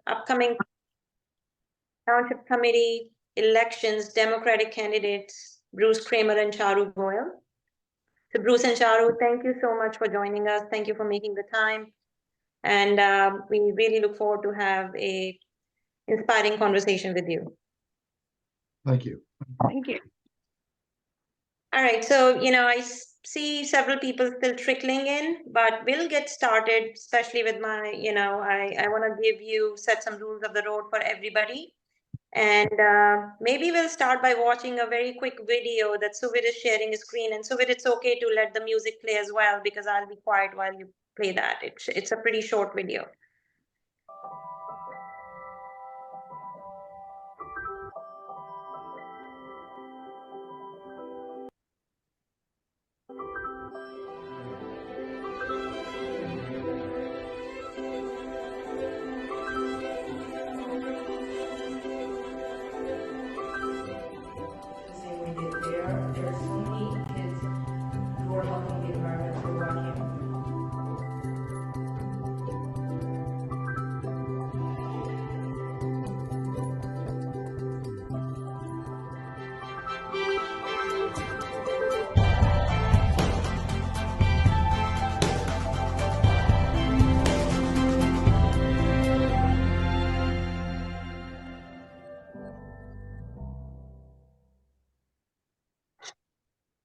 upcoming Township Committee elections, Democratic candidates, Bruce Kramer and Charu Goyal. So Bruce and Charu, thank you so much for joining us. Thank you for making the time. And we really look forward to have a inspiring conversation with you. Thank you. Thank you. All right, so, I see several people still trickling in, but we'll get started, especially with my, I want to set some rules of the road for everybody. And maybe we'll start by watching a very quick video that Suvir is sharing a screen. And Suvir, it's okay to let the music play as well, because I'll be quiet while you play that. It's a pretty short video.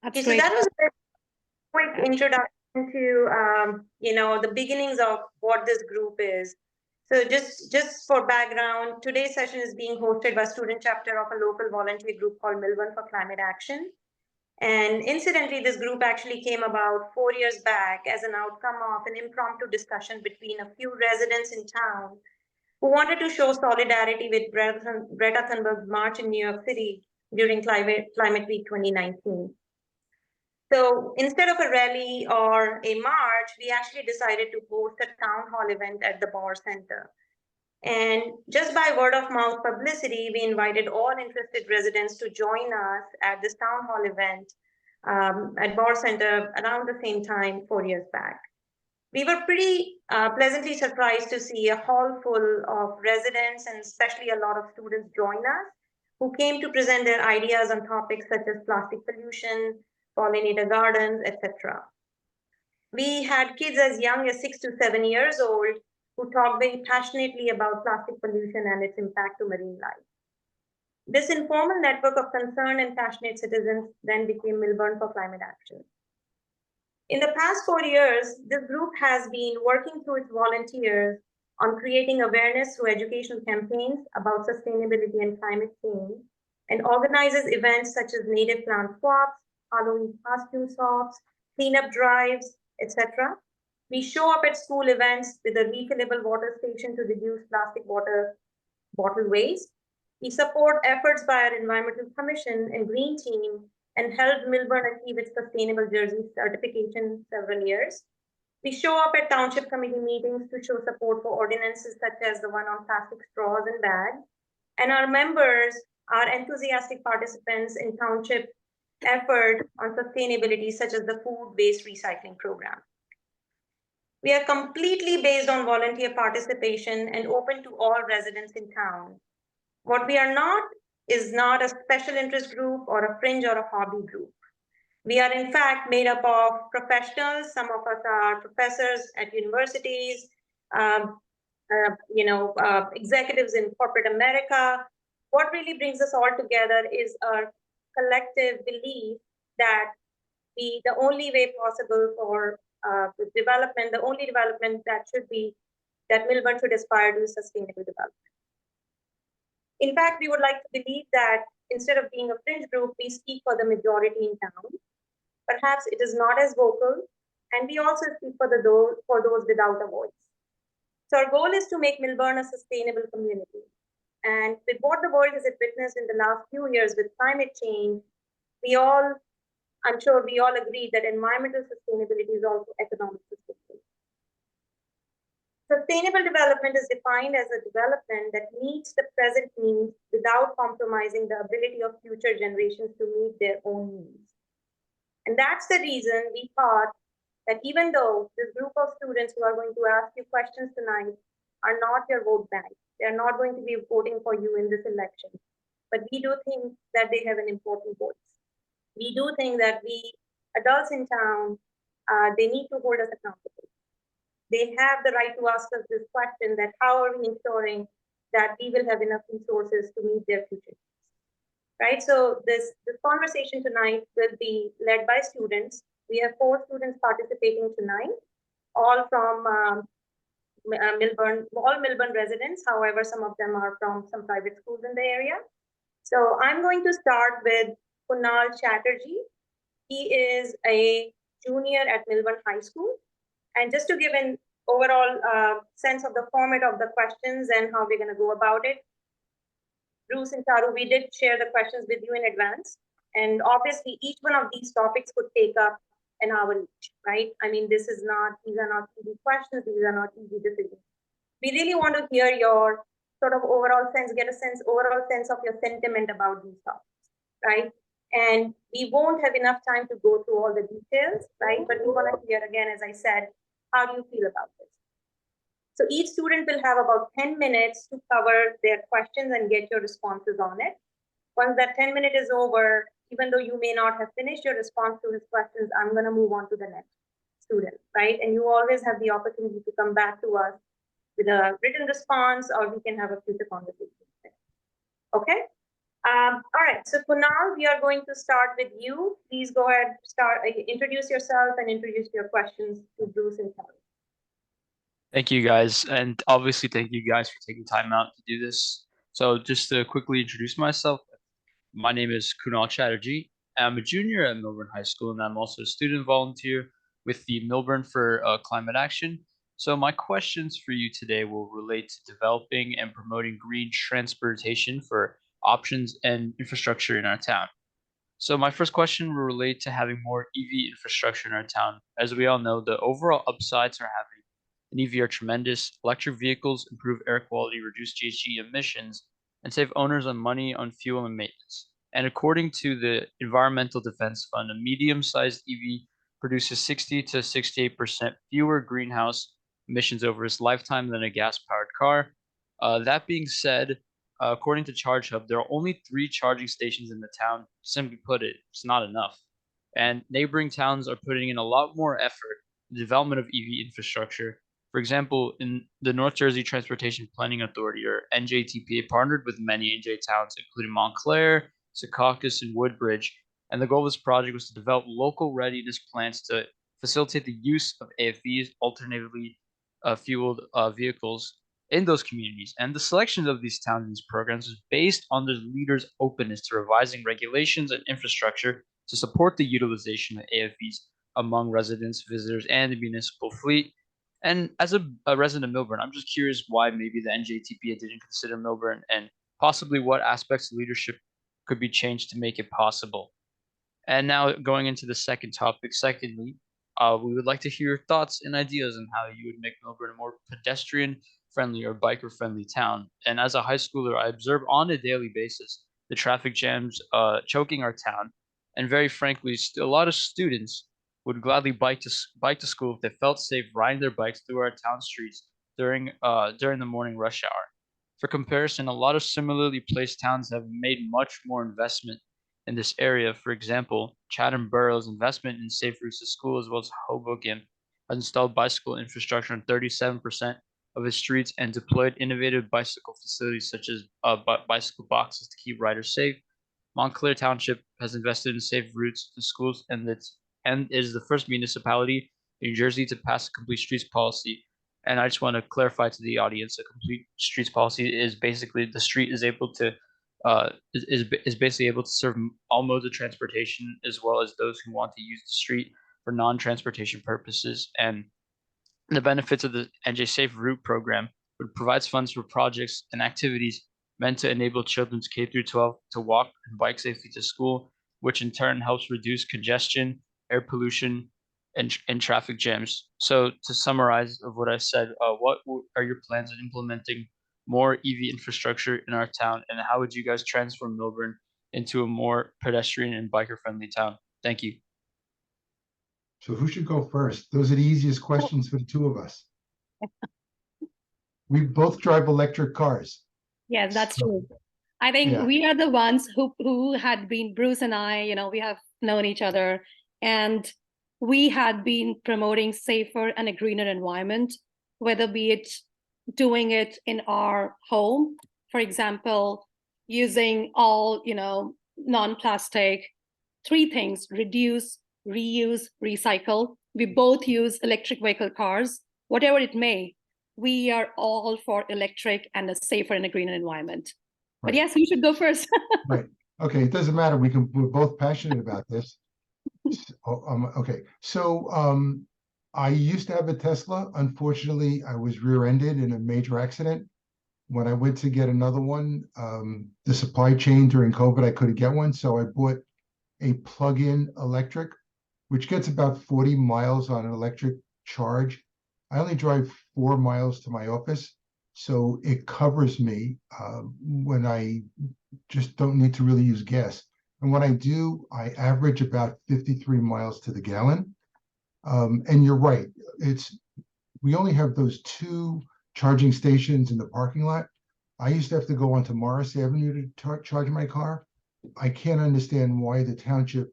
That's Okay, great. so that was a very quick introduction to the beginnings of what this group is. So just for background, today's session is being hosted by student chapter of a local volunteer group called Millburn for Climate Action. And incidentally, this group actually came about 4 years back as an outcome of an impromptu discussion between a few residents in town who wanted to show solidarity with Greta Thunberg's march in New York City during Climate Week 2019. So instead of a rally or a march, we actually decided to host a town hall event at the Bauer Center. And just by word of mouth publicity, we invited all interested residents to join us at this town hall event at Bauer Center around the same time 4 years back. We were pretty pleasantly surprised to see a hall full of residents and especially a lot of students join us who came to present their ideas on topics such as plastic pollution, pollinator gardens, etc. We had kids as young as 6 to 7 years old who talked very passionately about plastic pollution and its impact to marine life. This informal network of concerned and passionate citizens then became Millburn for Climate Action. In the past 4 years, this group has been working through its volunteers on creating awareness through educational campaigns about sustainability and climate change, and organizes events such as native plant swaps, Halloween costume swaps, cleanup drives, etc. We show up at school events with a refillable water station to reduce plastic water bottle waste. We support efforts by our Environmental Commission and Green Team and helped Millburn achieve its Sustainable Jersey certification several years. We show up at Township Committee meetings to show support for ordinances such as the one on plastic straws and bags. And our members are enthusiastic participants in Township effort on sustainability, such as the food waste recycling program. We are completely based on volunteer participation and open to all residents in town. What we are not is not a special interest group or a fringe or a hobby group. We are in fact made up of professionals. Some of us are professors at universities, executives in corporate America. What really brings us all together is our collective belief that the only way possible for development, the only development that Millburn should aspire to is sustainable development. In fact, we would like to believe that instead of being a fringe group, we speak for the majority in town. Perhaps it is not as vocal, and we also speak for those without a voice. So our goal is to make Millburn a sustainable community. And with what the world has witnessed in the last few years with climate change, I'm sure we all agree that environmental sustainability is also economic sustainability. Sustainable development is defined as a development that meets the present needs without compromising the ability of future generations to meet their own needs. And that's the reason we thought that even though this group of students who are going to ask you questions tonight are not your vote bank, They're not going to be voting for you in this election. But we do think that they have an important voice. We do think that we, adults in town, they need to hold us accountable. They have the right to ask us this question, that how are we ensuring that we will have enough resources to meet their future needs, right? So this conversation tonight will be led by students. We have 4 students participating tonight, all from Millburn, all Millburn residents. However, some of them are from some private schools in the area. So I'm going to start with Kunal Chatterjee. He is a junior at Millburn High School. And just to give an overall sense of the format of the questions and how we're going to go about it, Bruce and Taru, we did share the questions with you in advance. And obviously, each one of these topics could take up an hour each, right? I mean, these are not easy questions, these are not easy decisions. We really want to hear your sort of overall sense, get a overall sense of your sentiment about these topics, right? And we won't have enough time to go through all the details, right? But we want to hear again, as I said, how do you feel about this? So each student will have about 10 minutes to cover their questions and get your responses on it. Once that 10 minute is over, even though you may not have finished your response to his questions, I'm going to move on to the next student, right? And you always have the opportunity to come back to us with a written response, or we can have a future conversation. Okay? All right, so Kunal, we are going to start with you. Please go ahead, introduce yourself and introduce your questions to Bruce and Kelly. Thank you, guys. And obviously, thank you guys for taking time out to do this. So just to quickly introduce myself, my name is Kunal Chatterjee. I'm a junior at Millburn High School, and I'm also a student volunteer with the Millburn for Climate Action. So my questions for you today will relate to developing and promoting green transportation for options and infrastructure in our town. So my first question will relate to having more EV infrastructure in our town. As we all know, the overall upsides are having an EV are tremendous. Electric vehicles improve air quality, reduce GHG emissions, and save owners on money on fuel and maintenance. And according to the Environmental Defense Fund, a medium-sized EV produces 60 to 68% fewer greenhouse emissions over its lifetime than a gas-powered car. That being said, according to Charge Hub, there are only 3 charging stations in the town. Simply put, it's not enough. And neighboring towns are putting in a lot more effort in the development of EV infrastructure. For example, in the North Jersey Transportation Planning Authority, or NJTPA, partnered with many NJ towns, including Montclair, Secaucus, and Woodbridge. And the goal of this project was to develop local readiness plans to facilitate the use of AFVs, alternatively fueled vehicles, in those communities. And the selection of these towns and these programs is based on the leaders' openness to revising regulations and infrastructure to support the utilization of AFVs among residents, visitors, and the municipal fleet. And as a resident of Millburn, I'm just curious why maybe the NJTPA didn't consider Millburn, and possibly what aspects of leadership could be changed to make it possible. And now going into the second topic, secondly, we would like to hear your thoughts and ideas on how you would make Millburn a more pedestrian-friendly or biker-friendly town. And as a high schooler, I observe on a daily basis the traffic jams choking our town. And very frankly, a lot of students would gladly bike to school if they felt safe riding their bikes through our town streets during the morning rush hour. For comparison, a lot of similarly placed towns have made much more investment in this area. For example, Chatham Borough's investment in safe routes to school, as well as Hoboken, has installed bicycle infrastructure on 37% of its streets and deployed innovative bicycle facilities such as bicycle boxes to keep riders safe. Montclair Township has invested in safe routes to schools and is the first municipality in New Jersey to pass a complete streets policy. And I just want to clarify to the audience, a complete streets policy is basically the street is able to is basically able to serve all modes of transportation, as well as those who want to use the street for non-transportation purposes. And the benefits of the NJ Safe Route program would provide funds for projects and activities meant to enable children's K through 12 to walk and bike safely to school, which in turn helps reduce congestion, air pollution, and traffic jams. So to summarize of what I said, what are your plans on implementing more EV infrastructure in our town, and how would you guys transform Millburn into a more pedestrian and biker-friendly town? Thank you. So who should go first? Those are the easiest questions for the two of us. we both drive electric cars. Yes, that's So, true. I think yeah. we are the ones who had been Bruce and I, we have known each other, and we had been promoting safer and a greener environment, whether be it doing it in our home, for example, using all, non-plastic, three things: reduce, reuse, recycle. We both use electric vehicle cars, whatever it may. We are all for electric and a safer and a greener environment. But Right. yes, you should go first. Right. Okay. It doesn't matter. We're both passionate about this. Okay. So, I used to have a Tesla. Unfortunately, I was rear-ended in a major accident. When I went to get another one, the supply chain during COVID, I couldn't get one. So I bought a plug-in electric, which gets about 40 miles on an electric charge. I only drive 4 miles to my office, so it covers me when I just don't need to really use gas. And when I do, I average about 53 miles to the gallon. And you're right, we only have those 2 charging stations in the parking lot. I used to have to go onto Morris Avenue to charge my car. I can't understand why the township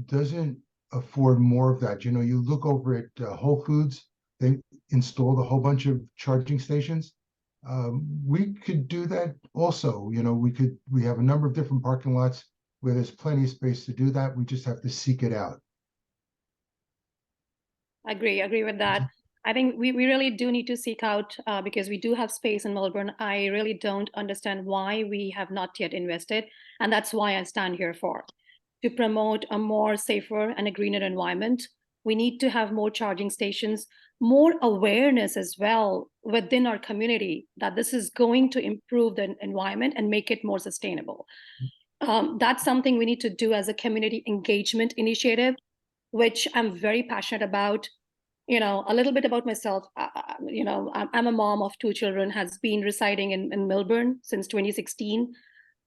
doesn't afford more of that. You look over at Whole Foods, they installed a whole bunch of charging stations. We could do that also. We have a number of different parking lots where there's plenty of space to do that. We just have to seek it out. Agree with that. I think we really do need to seek out, because we do have space in Millburn. I really don't understand why we have not yet invested. And that's why I stand here for. To promote a more safer and a greener environment, we need to have more charging stations, more awareness as well within our community that this is going to improve the environment and make it more sustainable. That's something we need to do as a community engagement initiative, which I'm very passionate about. A little bit about myself. I'm a mom of 2 children, has been residing in Millburn since 2016.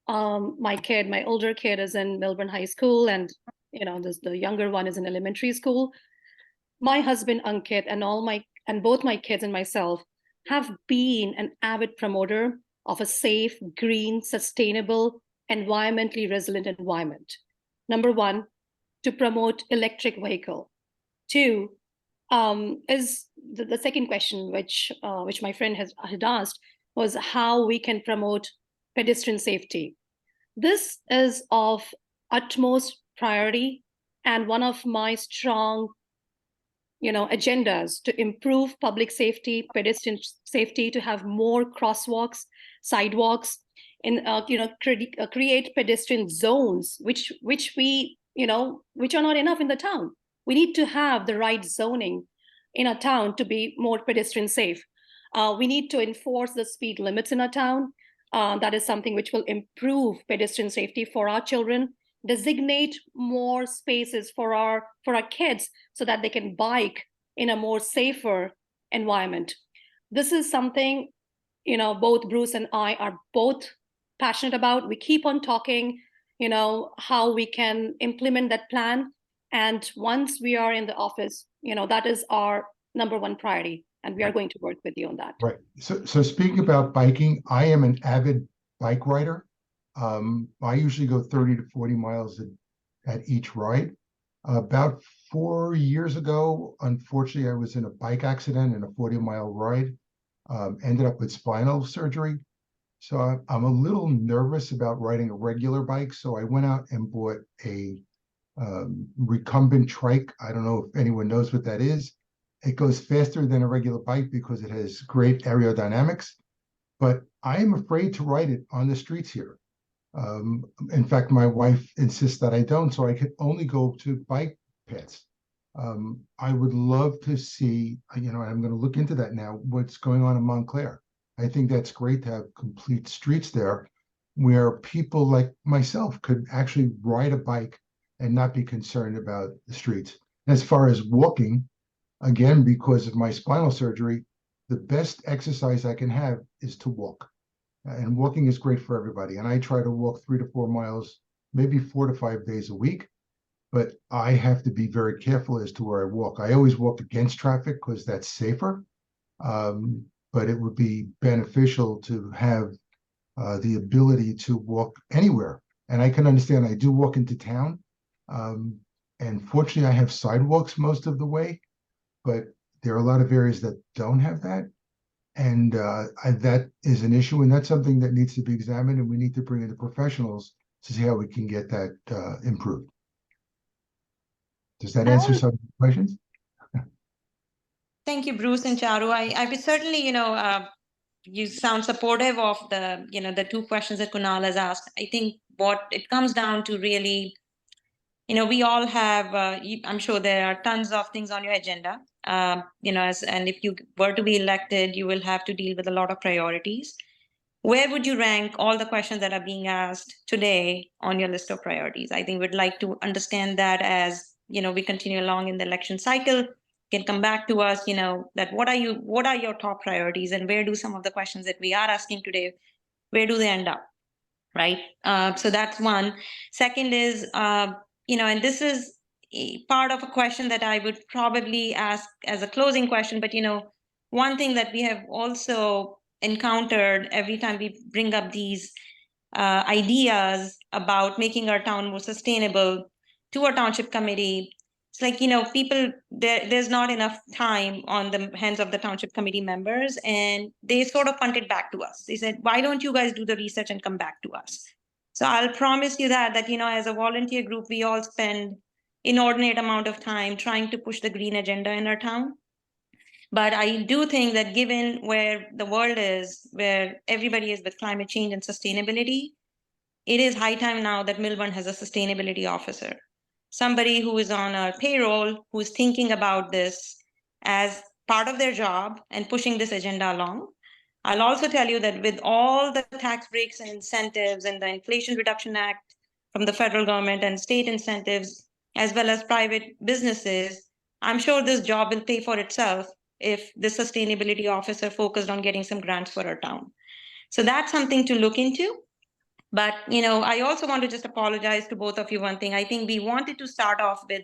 My older kid is in Millburn High School, and the younger one is in elementary school. My husband Ankit and both my kids and myself have been an avid promoter of a safe, green, sustainable, environmentally resilient environment. Number 1, to promote electric vehicle. 2, is the second question, which my friend had asked, was how we can promote pedestrian safety. This is of utmost priority and one of my strong, agendas to improve public safety, pedestrian safety, to have more crosswalks, sidewalks, and create pedestrian zones, which are not enough in the town. We need to have the right zoning in a town to be more pedestrian safe. We need to enforce the speed limits in a town. That is something which will improve pedestrian safety for our children. Designate more spaces for our kids so that they can bike in a more safer environment. This is something, both Bruce and I are both passionate about. We keep on talking, how we can implement that plan. And once we are in the office, that is our number 1 priority. And we are going to work with you on that. Right. So speaking about biking, I am an avid bike rider. I usually go 30 to 40 miles at each ride. About 4 years ago, unfortunately, I was in a bike accident in a 40-mile ride. Ended up with spinal surgery. So I'm a little nervous about riding a regular bike. So I went out and bought a recumbent trike. I don't know if anyone knows what that is. It goes faster than a regular bike because it has great aerodynamics, but I am afraid to ride it on the streets here. In fact, my wife insists that I don't, so I can only go to bike paths. I would love to see, and I'm going to look into that now, what's going on in Montclair. I think that's great to have complete streets there where people like myself could actually ride a bike and not be concerned about the streets. As far as walking, again, because of my spinal surgery, the best exercise I can have is to walk. And walking is great for everybody. And I try to walk 3 to 4 miles, maybe 4 to 5 days a week. But I have to be very careful as to where I walk. I always walk against traffic because that's safer. but it would be beneficial to have the ability to walk anywhere. And I can understand, I do walk into town. And fortunately, I have sidewalks most of the way, but there are a lot of areas that don't have that. And that is an issue, and that's something that needs to be examined, and we need to bring in the professionals to see how we can get that improved. Does that answer some questions? Thank you, Bruce and Charu. I would certainly, you sound supportive of the, the two questions that Kunal has asked. I think what it comes down to really, we all have, I'm sure there are tons of things on your agenda, and if you were to be elected, you will have to deal with a lot of priorities. Where would you rank all the questions that are being asked today on your list of priorities? I think we'd like to understand that as, we continue along in the election cycle. Can come back to us, that what are your top priorities, and where do some of the questions that we are asking today, where do they end up, right? So that's one. Second is, and this is part of a question that I would probably ask as a closing question, but one thing that we have also encountered every time we bring up these ideas about making our town more sustainable to a township committee, it's like, people, there's not enough time on the hands of the township committee members, and they sort of punt it back to us. They said, why don't you guys do the research and come back to us? So I'll promise you that as a volunteer group, we all spend inordinate amount of time trying to push the green agenda in our town. But I do think that given where the world is, where everybody is with climate change and sustainability, it is high time now that Millburn has a sustainability officer, somebody who is on a payroll, who's thinking about this as part of their job and pushing this agenda along. I'll also tell you that with all the tax breaks and incentives and the Inflation Reduction Act from the federal government and state incentives, as well as private businesses, I'm sure this job will pay for itself if the sustainability officer focused on getting some grants for our town. So that's something to look into. But, I also want to just apologize to both of you one thing. I think we wanted to start off with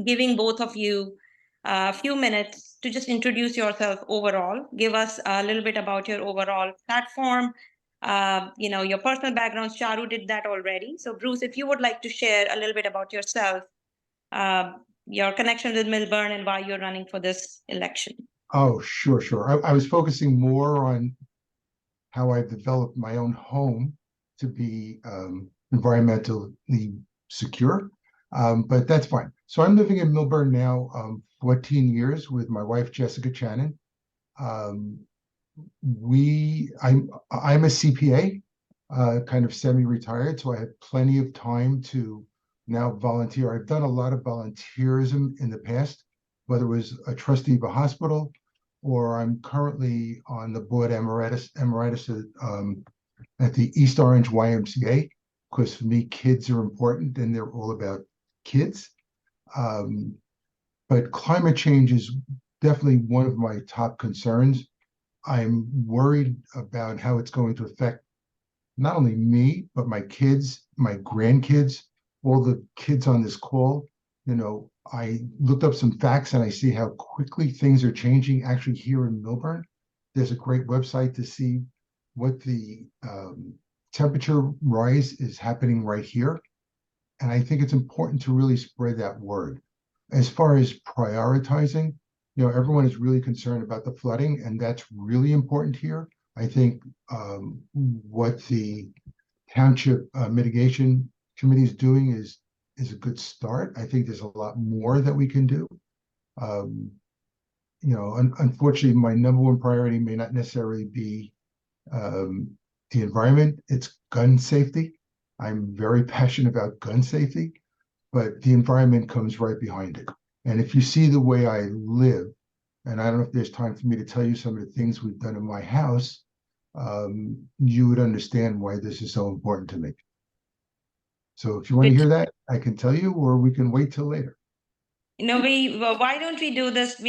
giving both of you a few minutes to just introduce yourself overall, give us a little bit about your overall platform, your personal backgrounds. Charu did that already. So Bruce, if you would like to share a little bit about yourself, your connection with Millburn and why you're running for this election. Oh, sure. I was focusing more on how I've developed my own home to be environmentally secure, but that's fine. So I'm living in Millburn now 14 years with my wife, Jessica Channon. I'm a CPA, kind of semi-retired, so I have plenty of time to now volunteer. I've done a lot of volunteerism in the past, whether it was a trustee of a hospital, or I'm currently on the board emeritus at the East Orange YMCA, because for me, kids are important and they're all about kids. But climate change is definitely one of my top concerns. I'm worried about how it's going to affect not only me, but my kids, my grandkids, all the kids on this call. I looked up some facts and I see how quickly things are changing actually here in Millburn. There's a great website to see what the temperature rise is happening right here. And I think it's important to really spread that word. As far as prioritizing, everyone is really concerned about the flooding, and that's really important here. I think what the Township Mitigation Committee is doing is a good start. I think there's a lot more that we can do. Unfortunately, my number one priority may not necessarily be the environment. It's gun safety. I'm very passionate about gun safety, but the environment comes right behind it. And if you see the way I live, and I don't know if there's time for me to tell you some of the things we've done in my house, you would understand why this is so important to me. So if you want to hear that, I can tell you, or we can wait till later. Why don't we do this?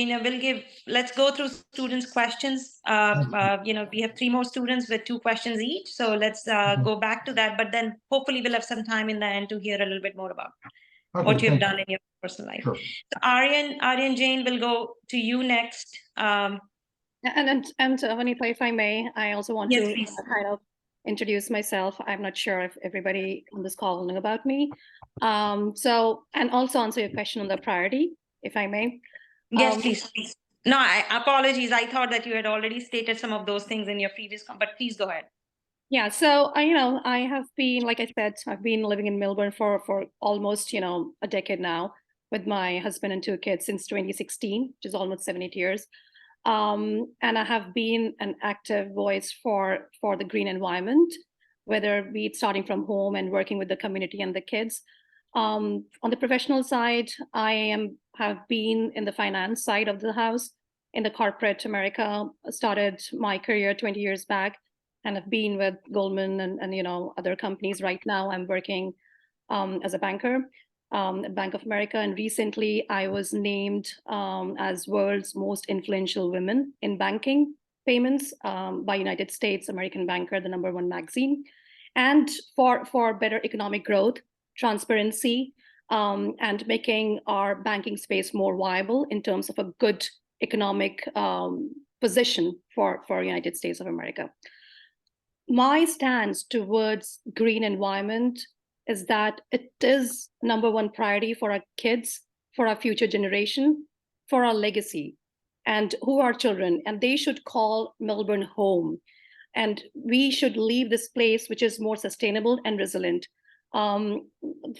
Let's go through students' questions. We have 3 more students with 2 questions each. So let's go back to that, but then hopefully we'll have some time in the end to hear a little bit more about what you've done in your personal life. Sure. So Aryan Jain will go to you next. And Vanita, if I may, I also want Yes, to please. kind of introduce myself. I'm not sure if everybody on this call know about me. So, and also answer your question on the priority, if I may. Yes, Um, please, please. No, apologies. I thought that you had already stated some of those things in your previous, but please go ahead. Yeah, so I have been, like I said, I've been living in Millburn for almost, a decade now with my husband and 2 kids since 2016, which is almost 7-8 years. And I have been an active voice for the green environment, whether be it starting from home and working with the community and the kids. On the professional side, have been in the finance side of the house in the corporate America. Started my career 20 years back and have been with Goldman and other companies. Right now, I'm working as a banker at Bank of America. And recently, I was named as world's most influential women in banking payments by United States American Banker, the #1 magazine. And for better economic growth, transparency, and making our banking space more viable in terms of a good economic position for United States of America. My stance towards green environment is that it is #1 priority for our kids, for our future generation, for our legacy, and who are children, and they should call Millburn home. And we should leave this place which is more sustainable and resilient.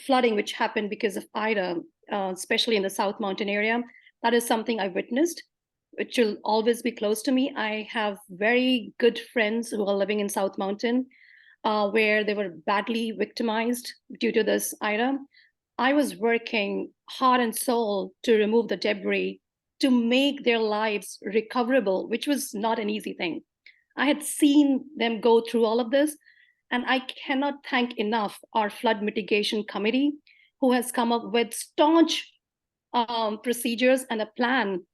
Flooding, which happened because of Ida, especially in the South Mountain area, that is something I witnessed, which will always be close to me. I have very good friends who are living in South Mountain, where they were badly victimized due to this Ida. I was working heart and soul to remove the debris, to make their lives recoverable, which was not an easy thing. I had seen them go through all of this, and I cannot thank enough our flood mitigation committee, who has come up with staunch procedures and a plan.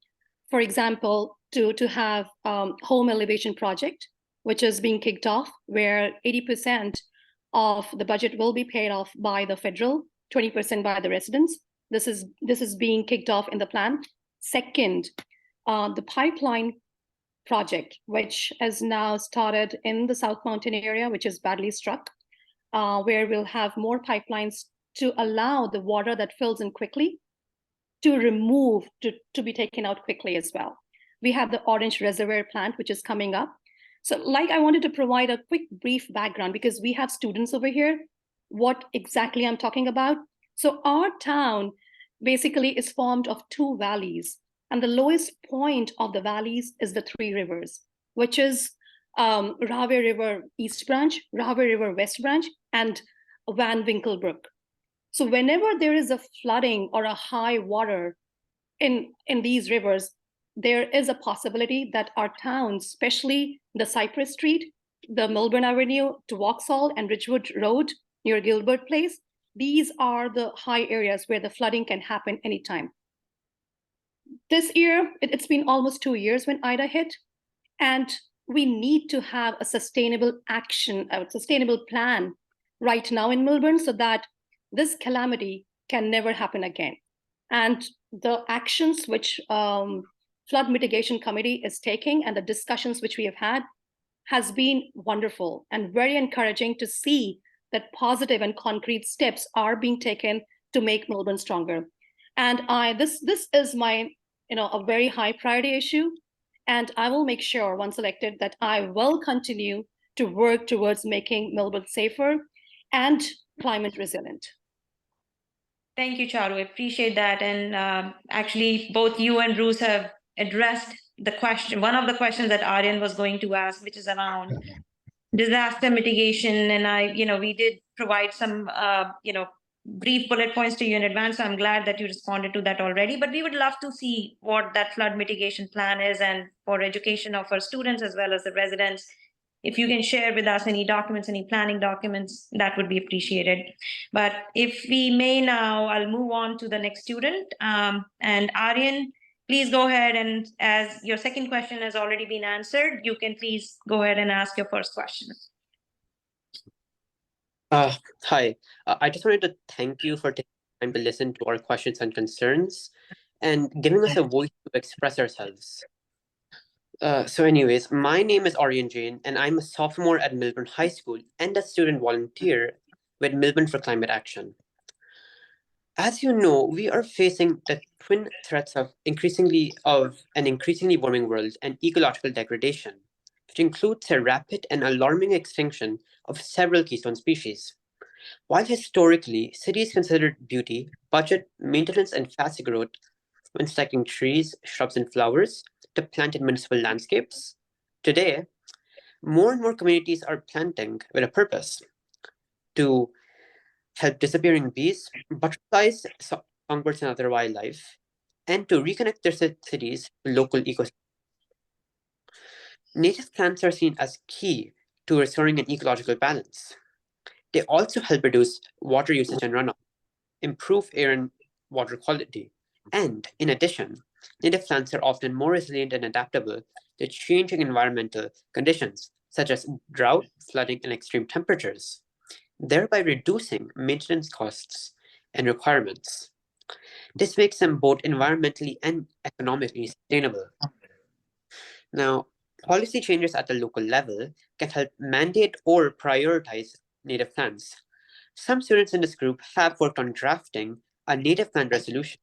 For example, to have home elevation project, which is being kicked off, where 80% of the budget will be paid off by the federal, 20% by the residents. This is being kicked off in the plan. Second, the pipeline project, which has now started in the South Mountain area, which is badly struck, where we'll have more pipelines to allow the water that fills in quickly to be taken out quickly as well. We have the Orange Reservoir plant, which is coming up. So I wanted to provide a quick brief background because we have students over here, what exactly I'm talking about. So our town basically is formed of 2 valleys, and the lowest point of the valleys is the 3 rivers, which is Rahway River East Branch, Rahway River West Branch, and Van Winkle Brook. So whenever there is a flooding or a high water in these rivers, there is a possibility that our towns, especially the Cypress Street, the Millburn Avenue to Vauxhall and Ridgewood Road near Gilbert Place, these are the high areas where the flooding can happen anytime. This year, it's been almost 2 years when Ida hit, and we need to have a sustainable action, a sustainable plan right now in Millburn so that this calamity can never happen again. And the actions which Flood Mitigation Committee is taking and the discussions which we have had has been wonderful and very encouraging to see that positive and concrete steps are being taken to make Millburn stronger. And this is my, a very high priority issue. And I will make sure, once elected, that I will continue to work towards making Millburn safer and climate resilient. Thank you, Charu. I appreciate that. And actually, both you and Bruce have addressed the question, one of the questions that Aryan was going to ask, which is around disaster mitigation. And we did provide some, brief bullet points to you in advance. So I'm glad that you responded to that already. But we would love to see what that flood mitigation plan is, and for education of our students as well as the residents. If you can share with us any documents, any planning documents, that would be appreciated. But if we may now, I'll move on to the next student. And Aryan, please go ahead, and as your second question has already been answered, you can please go ahead and ask your first question. Hi, I just wanted to thank you for taking time to listen to our questions and concerns and giving us a voice to express ourselves. So anyways, my name is Aryan Jain, and I'm a sophomore at Millburn High School and a student volunteer with Millburn for Climate Action. As you know, we are facing the twin threats of an increasingly warming world and ecological degradation, which includes a rapid and alarming extinction of several keystone species. While historically, cities considered beauty, budget, maintenance, and fast growth when selecting trees, shrubs, and flowers to plant in municipal landscapes, today, more and more communities are planting with a purpose to help disappearing bees, butterflies, songbirds, and other wildlife, and to reconnect their cities to local ecosystems. Native plants are seen as key to restoring an ecological balance. They also help reduce water usage and runoff, improve air and water quality, and, in addition, native plants are often more resilient and adaptable to changing environmental conditions, such as drought, flooding, and extreme temperatures, thereby reducing maintenance costs and requirements. This makes them both environmentally and economically sustainable. Now, policy changes at the local level can help mandate or prioritize native plants. Some students in this group have worked on drafting a native plant resolution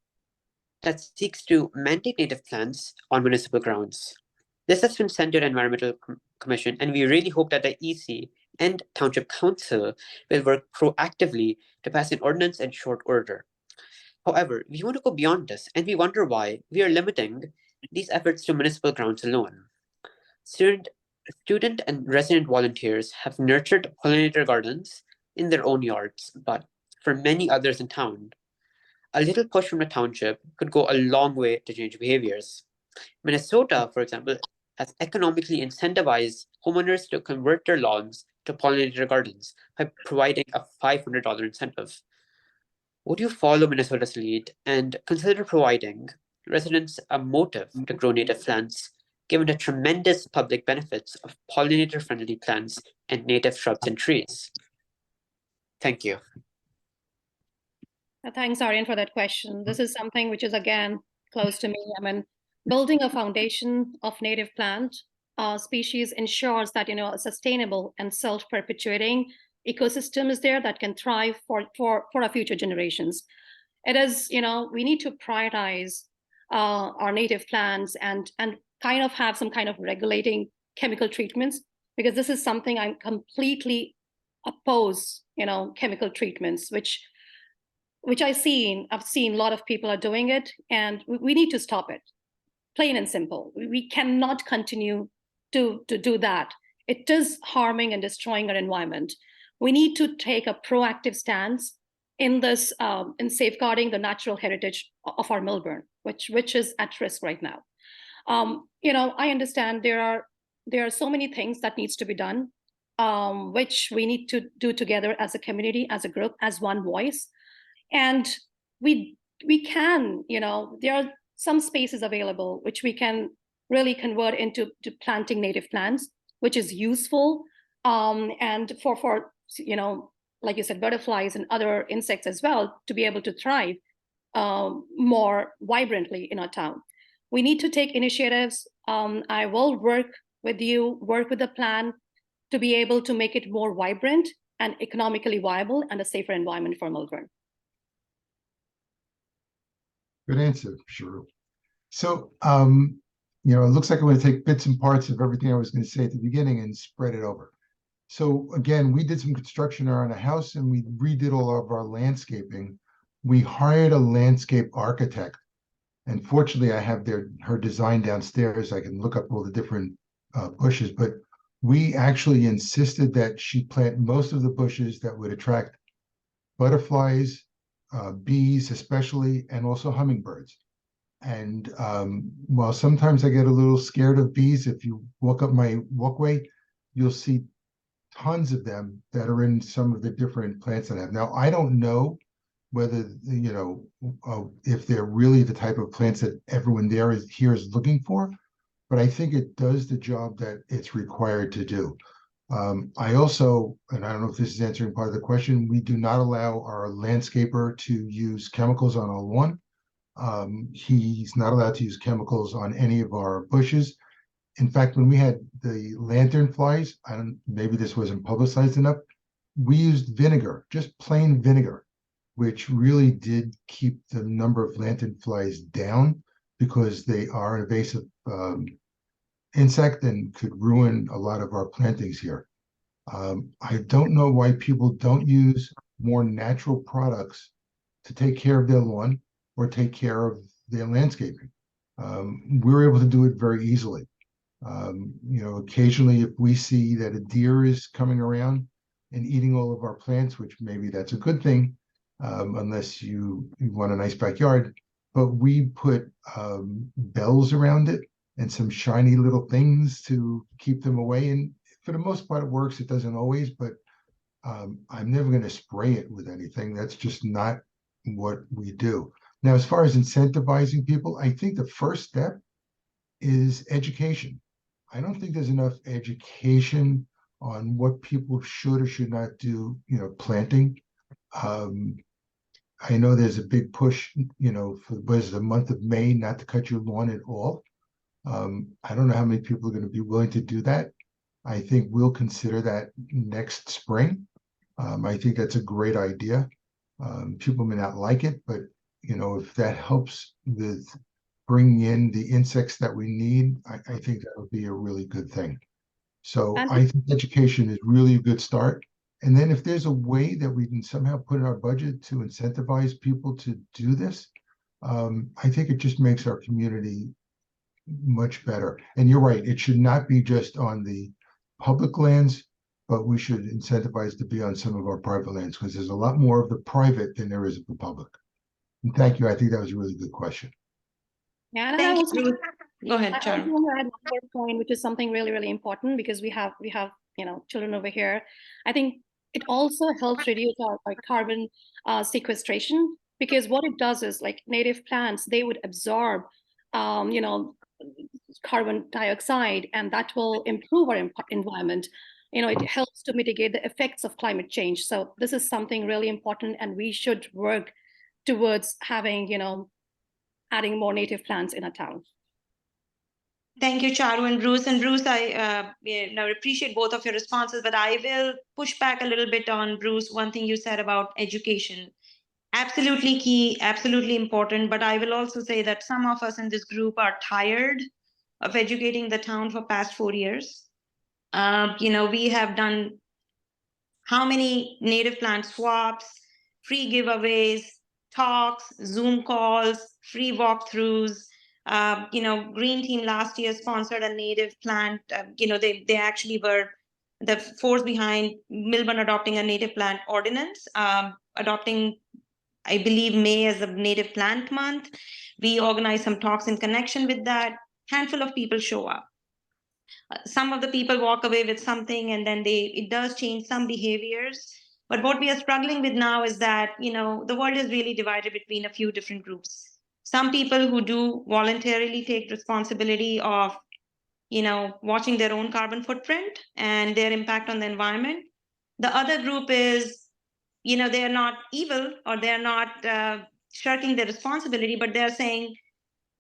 that seeks to mandate native plants on municipal grounds. This has been sent to the Environmental Commission, and we really hope that the EC and Township Council will work proactively to pass an ordinance in short order. However, we want to go beyond this, and we wonder why we are limiting these efforts to municipal grounds alone. Student and resident volunteers have nurtured pollinator gardens in their own yards, but for many others in town, a little push from the township could go a long way to change behaviors. Minnesota, for example, has economically incentivized homeowners to convert their lawns to pollinator gardens by providing a $500 incentive. Would you follow Minnesota's lead and consider providing residents a motive to grow native plants, given the tremendous public benefits of pollinator-friendly plants and native shrubs and trees? Thank you. Thanks, Aryan, for that question. This is something which is, again, close to me. I mean, building a foundation of native plant species ensures that, a sustainable and self-perpetuating ecosystem is there that can thrive for our future generations. It is, we need to prioritize our native plants and kind of have some kind of regulating chemical treatments, because this is something I'm completely oppose, chemical treatments, which I've seen a lot of people are doing it, and we need to stop it, plain and simple. We cannot continue to do that. It is harming and destroying our environment. We need to take a proactive stance in this, in safeguarding the natural heritage of our Millburn, which is at risk right now. I understand there are so many things that needs to be done, which we need to do together as a community, as a group, as one voice. And we can, there are some spaces available which we can really convert into planting native plants, which is useful, and for like you said, butterflies and other insects as well, to be able to thrive more vibrantly in our town. We need to take initiatives. I will work with the plan to be able to make it more vibrant and economically viable and a safer environment for Millburn. Good answer, Sharu. So, it looks like I'm going to take bits and parts of everything I was going to say at the beginning and spread it over. So again, we did some construction around a house and we redid all of our landscaping. We hired a landscape architect, and fortunately I have her design downstairs. I can look up all the different bushes, but we actually insisted that she plant most of the bushes that would attract butterflies, bees especially, and also hummingbirds. And while sometimes I get a little scared of bees, if you walk up my walkway, you'll see tons of them that are in some of the different plants that I have. Now, I don't know whether, if they're really the type of plants that everyone here is looking for, but I think it does the job that it's required to do. I also, and I don't know if this is answering part of the question, we do not allow our landscaper to use chemicals on our lawn. He's not allowed to use chemicals on any of our bushes. In fact, when we had the lantern flies, maybe this wasn't publicized enough, we used vinegar, just plain vinegar, which really did keep the number of lantern flies down because they are an invasive insect and could ruin a lot of our plantings here. I don't know why people don't use more natural products to take care of their lawn or take care of their landscaping. We're able to do it very easily. Occasionally if we see that a deer is coming around and eating all of our plants, which maybe that's a good thing, unless you want a nice backyard, but we put bells around it and some shiny little things to keep them away. And for the most part, it works. It doesn't always, but I'm never going to spray it with anything. That's just not what we do. Now, as far as incentivizing people, I think the first step is education. I don't think there's enough education on what people should or should not do, planting. I know there's a big push, for the month of May, not to cut your lawn at all. I don't know how many people are going to be willing to do that. I think we'll consider that next spring. I think that's a great idea. People may not like it, but if that helps with bringing in the insects that we need, I think that would be a really good thing. So I think education is really a good start. And then if there's a way that we can somehow put in our budget to incentivize people to do this, I think it just makes our community much better. And you're right, it should not be just on the public lands, but we should incentivize to be on some of our private lands because there's a lot more of the private than there is of the public. And thank you. I think that was a really good question. Yeah, and Thank you. Go ahead, I Charu. want to add one more point, which is something really, really important because we have children over here. I think it also helps reduce our carbon sequestration, because what it does is, like, native plants, they would absorb carbon dioxide, and that will improve our environment. It helps to mitigate the effects of climate change. So this is something really important, and we should work towards having, adding more native plants in a town. Thank you, Charu and Bruce. And Bruce, I appreciate both of your responses, but I will push back a little bit on Bruce. One thing you said about education, absolutely key, absolutely important. But I will also say that some of us in this group are tired of educating the town for past 4 years. We have done how many native plant swaps, free giveaways, talks, Zoom calls, free walkthroughs. Green Team last year sponsored a native plant. They actually were the force behind Millburn adopting a native plant ordinance, adopting, I believe, May as a native plant month. We organized some talks in connection with that. Handful of people show up. Some of the people walk away with something, and then it does change some behaviors. But what we are struggling with now is that, the world is really divided between a few different groups. Some people who do voluntarily take responsibility of, watching their own carbon footprint and their impact on the environment. The other group is, they are not evil, or they're not shirking their responsibility, but they're saying,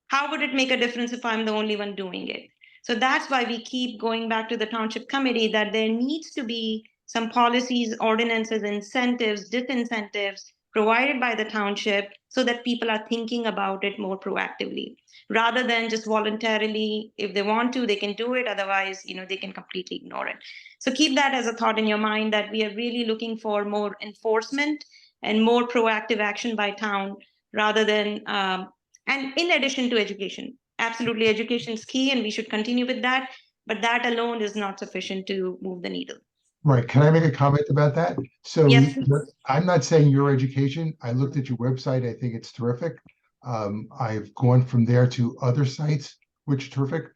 how would it make a difference if I'm the only one doing it? So that's why we keep going back to the Township Committee, that there needs to be some policies, ordinances, incentives, disincentives provided by the township so that people are thinking about it more proactively, rather than just voluntarily. If they want to, they can do it. Otherwise, they can completely ignore it. So keep that as a thought in your mind, that we are really looking for more enforcement and more proactive action by town, rather than and in addition to education. Absolutely, education is key, and we should continue with that. But that alone is not sufficient to move the needle. Right. Can I make a comment about that? So Yes. I'm not saying your education. I looked at your website. I think it's terrific. I've gone from there to other sites, which are terrific.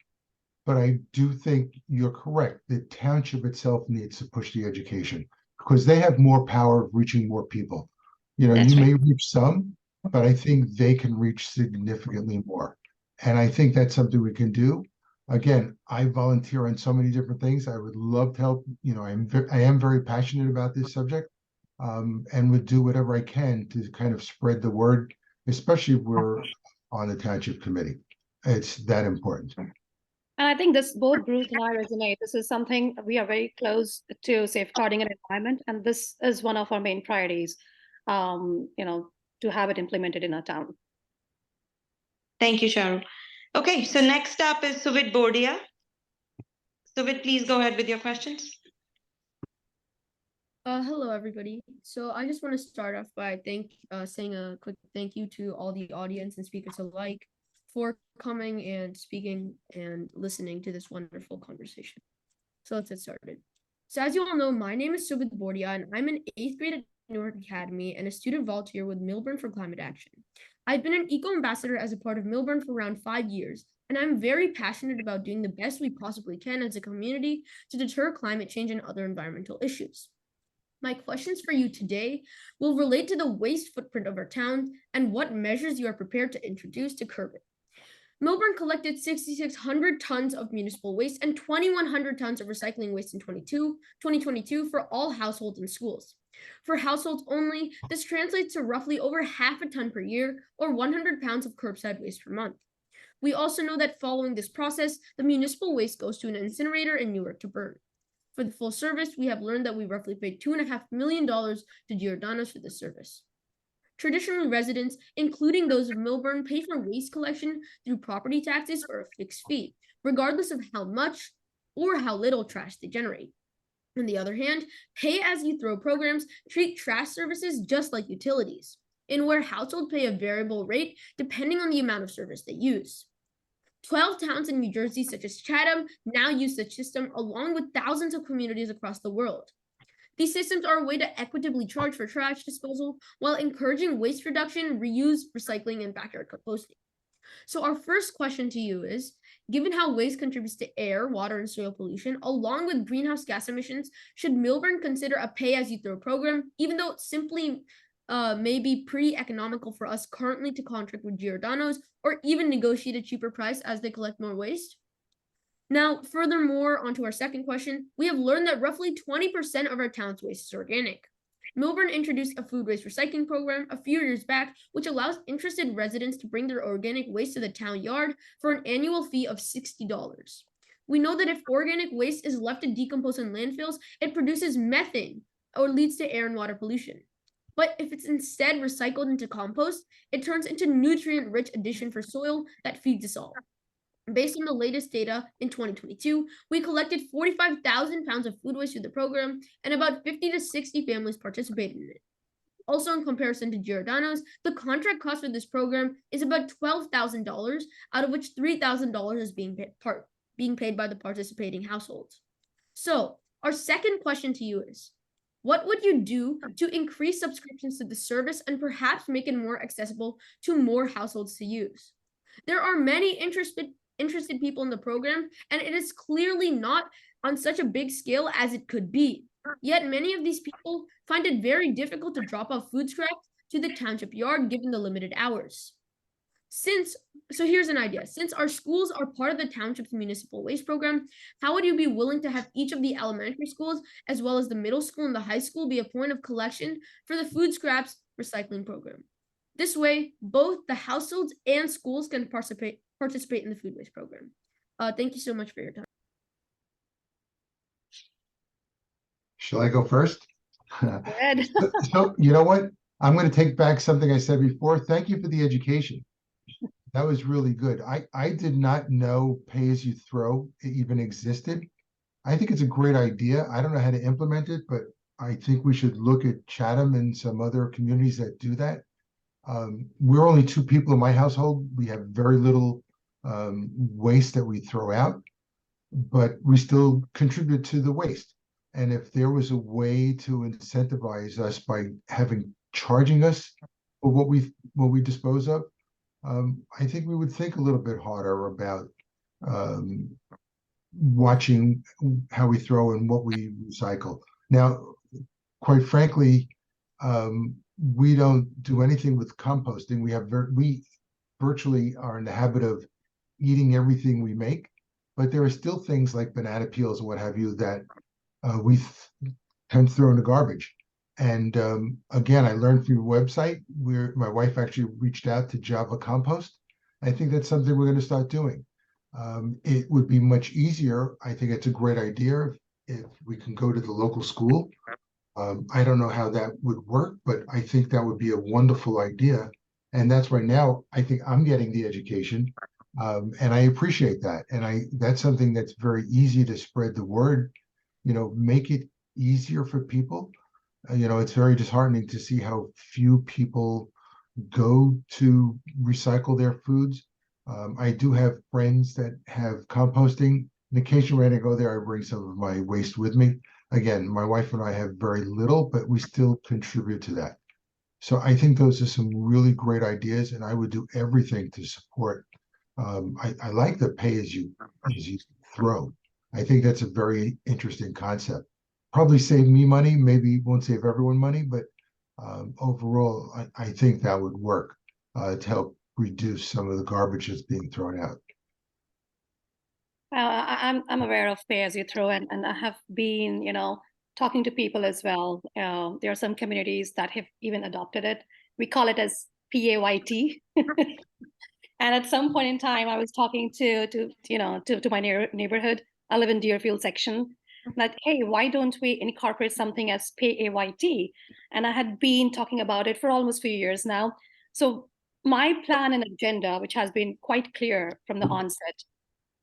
But I do think you're correct. The township itself needs to push the education because they have more power of reaching more people. That's you right. may reach some, but I think they can reach significantly more. And I think that's something we can do. Again, I volunteer on so many different things. I would love to help. I am very passionate about this subject, and would do whatever I can to kind of spread the word, especially if we're on the Township Committee. It's that important. And I think both Bruce and I resonate. This is something we are very close to safeguarding an environment, and this is one of our main priorities, to have it implemented in our town. Thank you, Charul. Okay, so next up is Suvit Bordia. Suvit, please go ahead with your questions. Hello, everybody. So I just want to start off by saying a quick thank you to all the audience and speakers alike for coming and speaking and listening to this wonderful conversation. So let's get started. So as you all know, my name is Subhit Bordia, and I'm an 8th grade at Newark Academy and a student volunteer with Millburn for Climate Action. I've been an eco-ambassador as a part of Millburn for around 5 years, and I'm very passionate about doing the best we possibly can as a community to deter climate change and other environmental issues. My questions for you today will relate to the waste footprint of our town and what measures you are prepared to introduce to curb it. Millburn collected 6,600 tons of municipal waste and 2,100 tons of recycling waste in 2022 for all households and schools. For households only, this translates to roughly over half a ton per year or 100 pounds of curbside waste per month. We also know that following this process, the municipal waste goes to an incinerator in Newark to burn. For the full service, we have learned that we roughly paid $2.5 million to Giordano's for this service. Traditionally, residents, including those of Millburn, pay for waste collection through property taxes or a fixed fee, regardless of how much or how little trash they generate. On the other hand, pay-as-you-throw programs treat trash services just like utilities, in where households pay a variable rate depending on the amount of service they use. 12 towns in New Jersey, such as Chatham, now use such system, along with thousands of communities across the world. These systems are a way to equitably charge for trash disposal while encouraging waste reduction, reuse, recycling, and backyard composting. So our first question to you is, given how waste contributes to air, water, and soil pollution, along with greenhouse gas emissions, should Millburn consider a pay-as-you-throw program, even though it simply may be pretty economical for us currently to contract with Giordano's or even negotiate a cheaper price as they collect more waste? Now, furthermore, onto our second question, we have learned that roughly 20% of our town's waste is organic. Millburn introduced a food waste recycling program a few years back, which allows interested residents to bring their organic waste to the town yard for an annual fee of $60. We know that if organic waste is left to decompose in landfills, it produces methane or leads to air and water pollution. But if it's instead recycled into compost, it turns into nutrient-rich addition for soil that feeds us all. Based on the latest data in 2022, we collected 45,000 pounds of food waste through the program, and about 50 to 60 families participated in it. Also, in comparison to Giordano's, the contract cost for this program is about $12,000, out of which $3,000 is being paid by the participating households. So, our second question to you is, what would you do to increase subscriptions to the service and perhaps make it more accessible to more households to use? There are many interested people in the program, and it is clearly not on such a big scale as it could be. Yet many of these people find it very difficult to drop off food scraps to the township yard given the limited hours. So here's an idea. Since our schools are part of the township's municipal waste program, how would you be willing to have each of the elementary schools, as well as the middle school and the high school, be a point of collection for the food scraps recycling program? This way, both the households and schools can participate in the food waste program. Thank you so much for your time. Shall I go first? Go ahead. So you know what? I'm going to take back something I said before. Thank you for the education. That was really good. I did not know pay-as-you-throw even existed. I think it's a great idea. I don't know how to implement it, but I think we should look at Chatham and some other communities that do that. We're only 2 people in my household. We have very little waste that we throw out, but we still contribute to the waste. And if there was a way to incentivize us by charging us for what we dispose of, I think we would think a little bit harder about watching how we throw and what we recycle. Now, quite frankly, we don't do anything with composting. We virtually are in the habit of eating everything we make, but there are still things like banana peels or what have you that we tend to throw in the garbage. And again, I learned through your website where my wife actually reached out to Java Compost. I think that's something we're going to start doing. It would be much easier. I think it's a great idea if we can go to the local school. I don't know how that would work, but I think that would be a wonderful idea. And that's why now I think I'm getting the education, and I appreciate that. And that's something that's very easy to spread the word, make it easier for people. It's very disheartening to see how few people go to recycle their foods. I do have friends that have composting, and occasionally when I go there, I bring some of my waste with me. Again, my wife and I have very little, but we still contribute to that. So I think those are some really great ideas, and I would do everything to support. I like the pay as you throw. I think that's a very interesting concept. Probably save me money, maybe won't save everyone money, but overall, I think that would work to help reduce some of the garbage that's being thrown out. I'm aware of pay as you throw, and I have been, talking to people as well. There are some communities that have even adopted it. We call it as PAYT. And at some point in time, I was talking to my neighborhood. I live in Deerfield section. That, hey, why don't we incorporate something as PAYT? And I had been talking about it for almost a few years now. So my plan and agenda, which has been quite clear from the onset,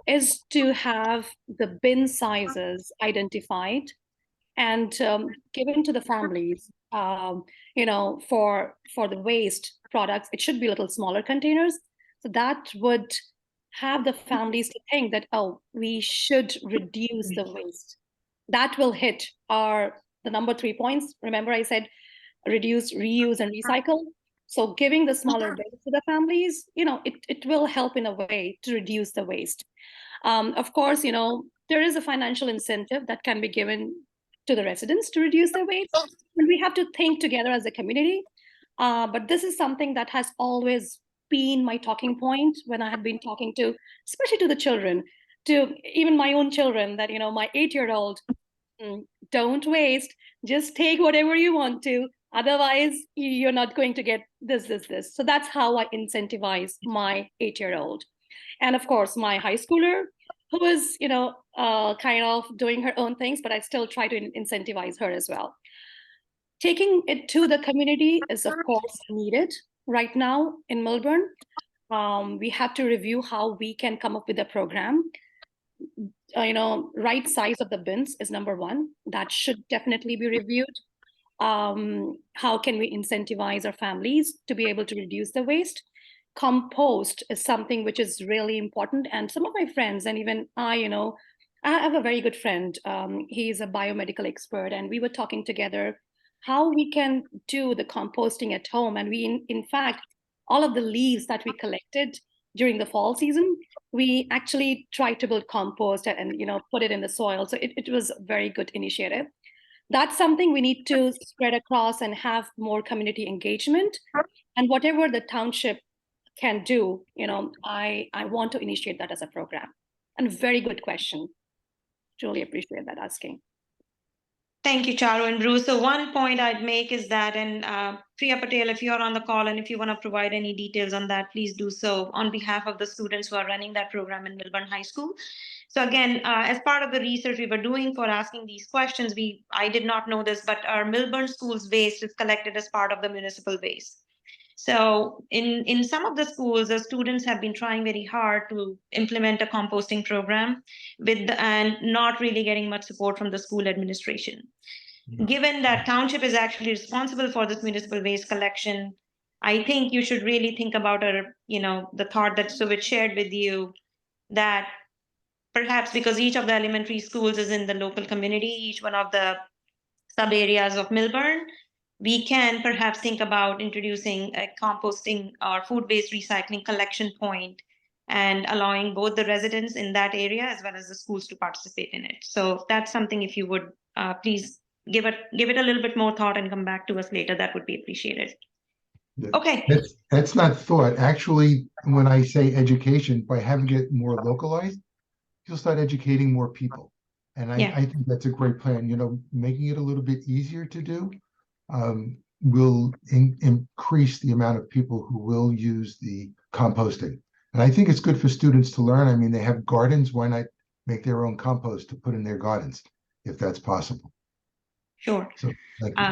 is to have the bin sizes identified and given to the families. For the waste products, it should be little smaller containers. So that would have the families to think that, oh, we should reduce the waste. That will hit the number 3 points. Remember, I said reduce, reuse, and recycle. So giving the smaller bins to the families, it will help in a way to reduce the waste. Of course, there is a financial incentive that can be given to the residents to reduce their waste. And we have to think together as a community. But this is something that has always been my talking point when I had been talking to, especially to the children, to even my own children, that, my 8-year-old, don't waste, just take whatever you want to. Otherwise, you're not going to get this. So that's how I incentivize my 8-year-old. And of course, my high schooler, who is, kind of doing her own things, but I still try to incentivize her as well. Taking it to the community is, of course, needed right now in Millburn. We have to review how we can come up with a program. Right size of the bins is number one. That should definitely be reviewed. How can we incentivize our families to be able to reduce the waste? Compost is something which is really important. And some of my friends, and even I have a very good friend. He's a biomedical expert, and we were talking together how we can do the composting at home. And we, in fact, all of the leaves that we collected during the fall season, we actually tried to build compost and put it in the soil. So it was a very good initiative. That's something we need to spread across and have more community engagement. And whatever the township can do, I want to initiate that as a program. And very good question. Truly appreciate that asking. Thank you, Charu and Bruce. So one point I'd make is that, and Priya Patel, if you're on the call and if you want to provide any details on that, please do so on behalf of the students who are running that program in Millburn High School. So again, as part of the research we were doing for asking these questions, I did not know this, but our Millburn schools waste is collected as part of the municipal waste. So in some of the schools, the students have been trying very hard to implement a composting program and not really getting much support from the school administration. Given that Township is actually responsible for this municipal waste collection, I think you should really think about the thought that Suvit shared with you, that perhaps because each of the elementary schools is in the local community, each one of the sub areas of Millburn, we can perhaps think about introducing a composting or food waste recycling collection point and allowing both the residents in that area as well as the schools to participate in it. So that's something, if you would please give it a little bit more thought and come back to us later, that would be appreciated. Okay. That's not thought. Actually, when I say education, by having it more localized, you'll start educating more people. And I think that's a great plan. Making it a little bit easier to do will increase the amount of people who will use the composting. And I think it's good for students to learn. I mean, they have gardens. Why not make their own compost to put in their gardens, if that's possible? Sure. So thank you.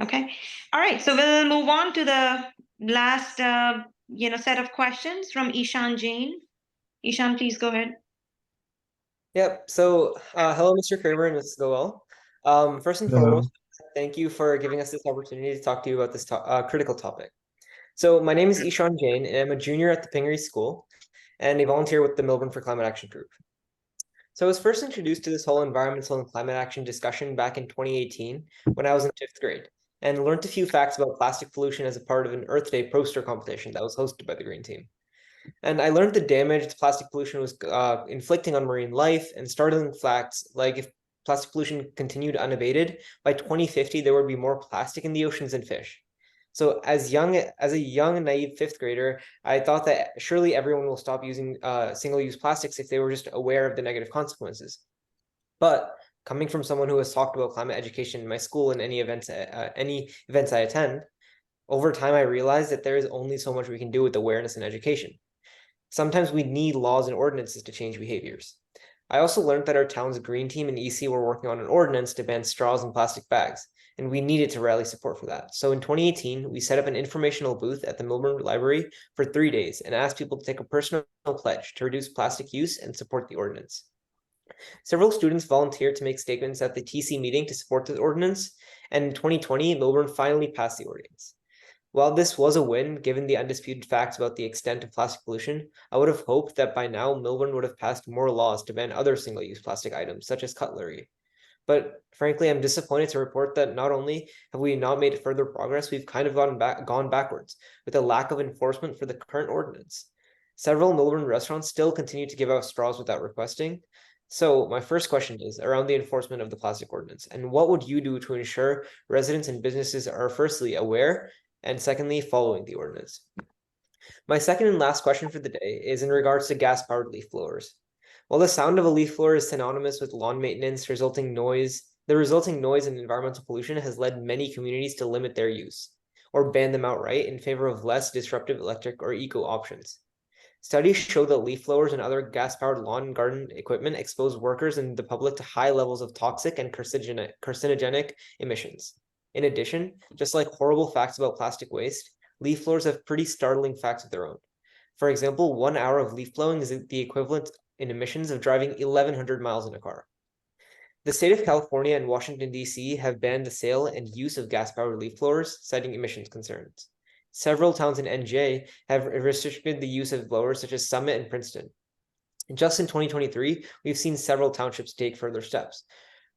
Okay. All right. So we'll move on to the last, set of questions from Ishan Jain. Ishan, please go ahead. Yep. So, hello, Mr. Kramer and Ms. Goel. First and Hello. foremost, thank you for giving us this opportunity to talk to you about this critical topic. So, my name is Ishan Jain, and I'm a junior at the Pingree School and a volunteer with the Millburn for Climate Action Group. So, I was first introduced to this whole environmental and climate action discussion back in 2018 when I was in 5th grade and learned a few facts about plastic pollution as a part of an Earth Day poster competition that was hosted by the Green Team. And I learned the damage plastic pollution was inflicting on marine life, and startling facts like if plastic pollution continued unabated, by 2050 there would be more plastic in the oceans than fish. So as a young naive 5th grader, I thought that surely everyone will stop using single-use plastics if they were just aware of the negative consequences. But coming from someone who has talked about climate education in my school and any events I attend, over time I realized that there is only so much we can do with awareness and education. Sometimes we need laws and ordinances to change behaviors. I also learned that our town's Green Team and EC were working on an ordinance to ban straws and plastic bags, and we needed to rally support for that. So in 2018, we set up an informational booth at the Millburn Library for 3 days and asked people to take a personal pledge to reduce plastic use and support the ordinance. Several students volunteered to make statements at the TC meeting to support the ordinance, and in 2020, Millburn finally passed the ordinance. While this was a win, given the undisputed facts about the extent of plastic pollution, I would have hoped that by now Millburn would have passed more laws to ban other single-use plastic items, such as cutlery. But frankly, I'm disappointed to report that not only have we not made further progress, we've kind of gone backwards, with a lack of enforcement for the current ordinance. Several Millburn restaurants still continue to give out straws without requesting. So my first question is around the enforcement of the plastic ordinance, and what would you do to ensure residents and businesses are firstly aware, and secondly, following the ordinance? My second and last question for the day is in regards to gas-powered leaf blowers. While the sound of a leaf blower is synonymous with lawn maintenance, the resulting noise and environmental pollution has led many communities to limit their use or ban them outright in favor of less disruptive electric or eco options. Studies show that leaf blowers and other gas-powered lawn and garden equipment expose workers and the public to high levels of toxic and carcinogenic emissions. In addition, just like horrible facts about plastic waste, leaf blowers have pretty startling facts of their own. For example, 1 hour of leaf blowing is the equivalent in emissions of driving 1,100 miles in a car. The state of California and Washington, D.C. have banned the sale and use of gas-powered leaf blowers, citing emissions concerns. Several towns in NJ have restricted the use of blowers, such as Summit and Princeton. And just in 2023, we've seen several townships take further steps.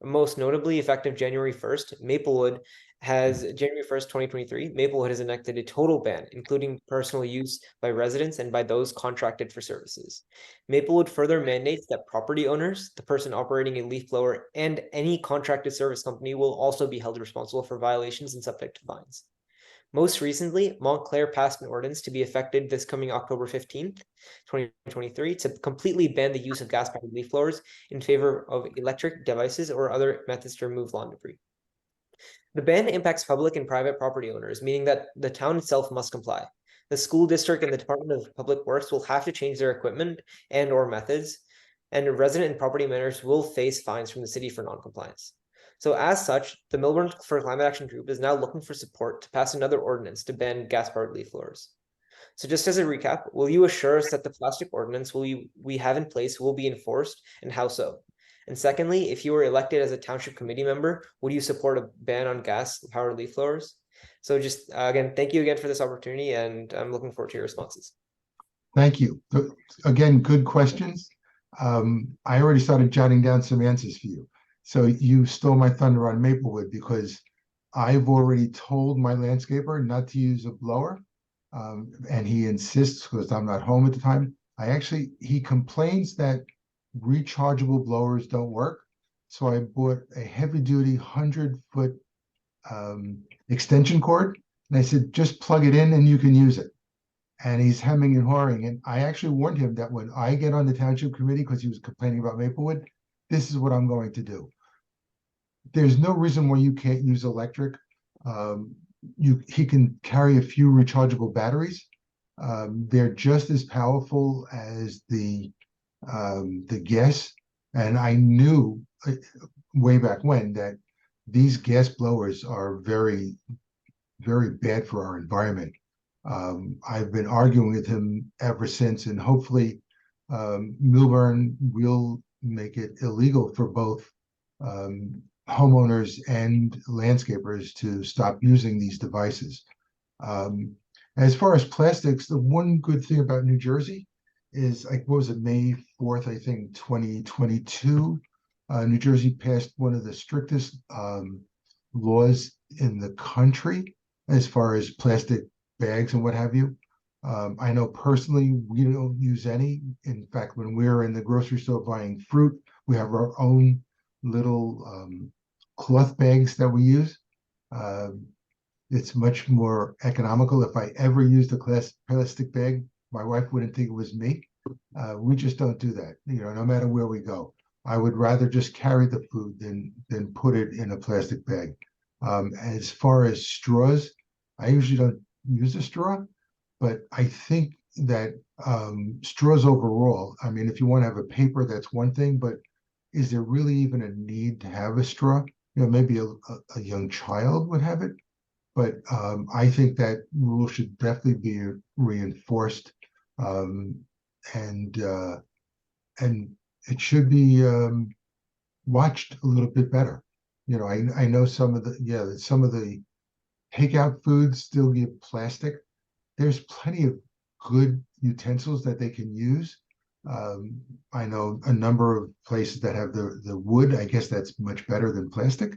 Most notably, effective January 1st, January 1st, 2023, Maplewood has enacted a total ban, including personal use by residents and by those contracted for services. Maplewood further mandates that property owners, the person operating a leaf blower, and any contracted service company will also be held responsible for violations and subject to fines. Most recently, Montclair passed an ordinance to be effective this coming October 15th, 2023, to completely ban the use of gas-powered leaf blowers in favor of electric devices or other methods to remove lawn debris. The ban impacts public and private property owners, meaning that the town itself must comply. The school district and the Department of Public Works will have to change their equipment and/or methods, and resident and property owners will face fines from the city for non-compliance. So as such, the Millburn for Climate Action Group is now looking for support to pass another ordinance to ban gas-powered leaf blowers. So just as a recap, will you assure us that the plastic ordinance we have in place will be enforced, and how so? And secondly, if you were elected as a township committee member, would you support a ban on gas-powered leaf blowers? So just again, thank you again for this opportunity, and I'm looking forward to your responses. Thank you. Again, good questions. I already started jotting down some answers for you. So you stole my thunder on Maplewood, because I've already told my landscaper not to use a blower, and he insists because I'm not home at the time. He complains that rechargeable blowers don't work. So I bought a heavy-duty 100-foot extension cord, and I said, just plug it in and you can use it. And he's hemming and hawing. And I actually warned him that when I get on the township committee, because he was complaining about Maplewood, this is what I'm going to do. There's no reason why you can't use electric. He can carry a few rechargeable batteries, They're just as powerful as the gas. And I knew way back when that these gas blowers are very, very bad for our environment. I've been arguing with him ever since, and hopefully Millburn will make it illegal for both homeowners and landscapers to stop using these devices. As far as plastics, the one good thing about New Jersey is, like, what was it, May 4th, I think, 2022, New Jersey passed one of the strictest laws in the country as far as plastic bags and what have you. I know personally we don't use any. In fact, when we're in the grocery store buying fruit, we have our own little cloth bags that we use. It's much more economical. If I ever used a plastic bag, my wife wouldn't think it was me. We just don't do that, no matter where we go. I would rather just carry the food than put it in a plastic bag. As far as straws, I usually don't use a straw, but I think that straws overall, I mean, if you want to have a paper, that's one thing, but is there really even a need to have a straw? Maybe a young child would have it, but I think that rule should definitely be reinforced, and it should be watched a little bit better. I know some of the takeout foods still give plastic. There's plenty of good utensils that they can use. I know a number of places that have the wood. I guess that's much better than plastic.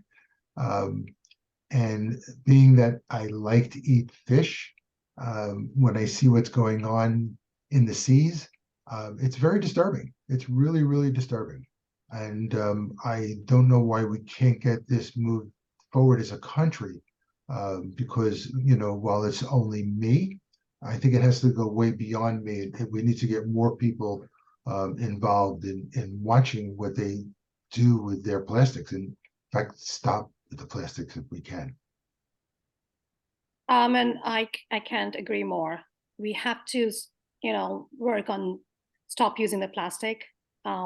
And being that I like to eat fish, when I see what's going on in the seas, it's very disturbing. It's really, really disturbing. And I don't know why we can't get this moved forward as a country, because, while it's only me, I think it has to go way beyond me. We need to get more people involved in watching what they do with their plastics, and in fact, stop the plastics if we can. And I can't agree more. We have to, work on stop using the plastic.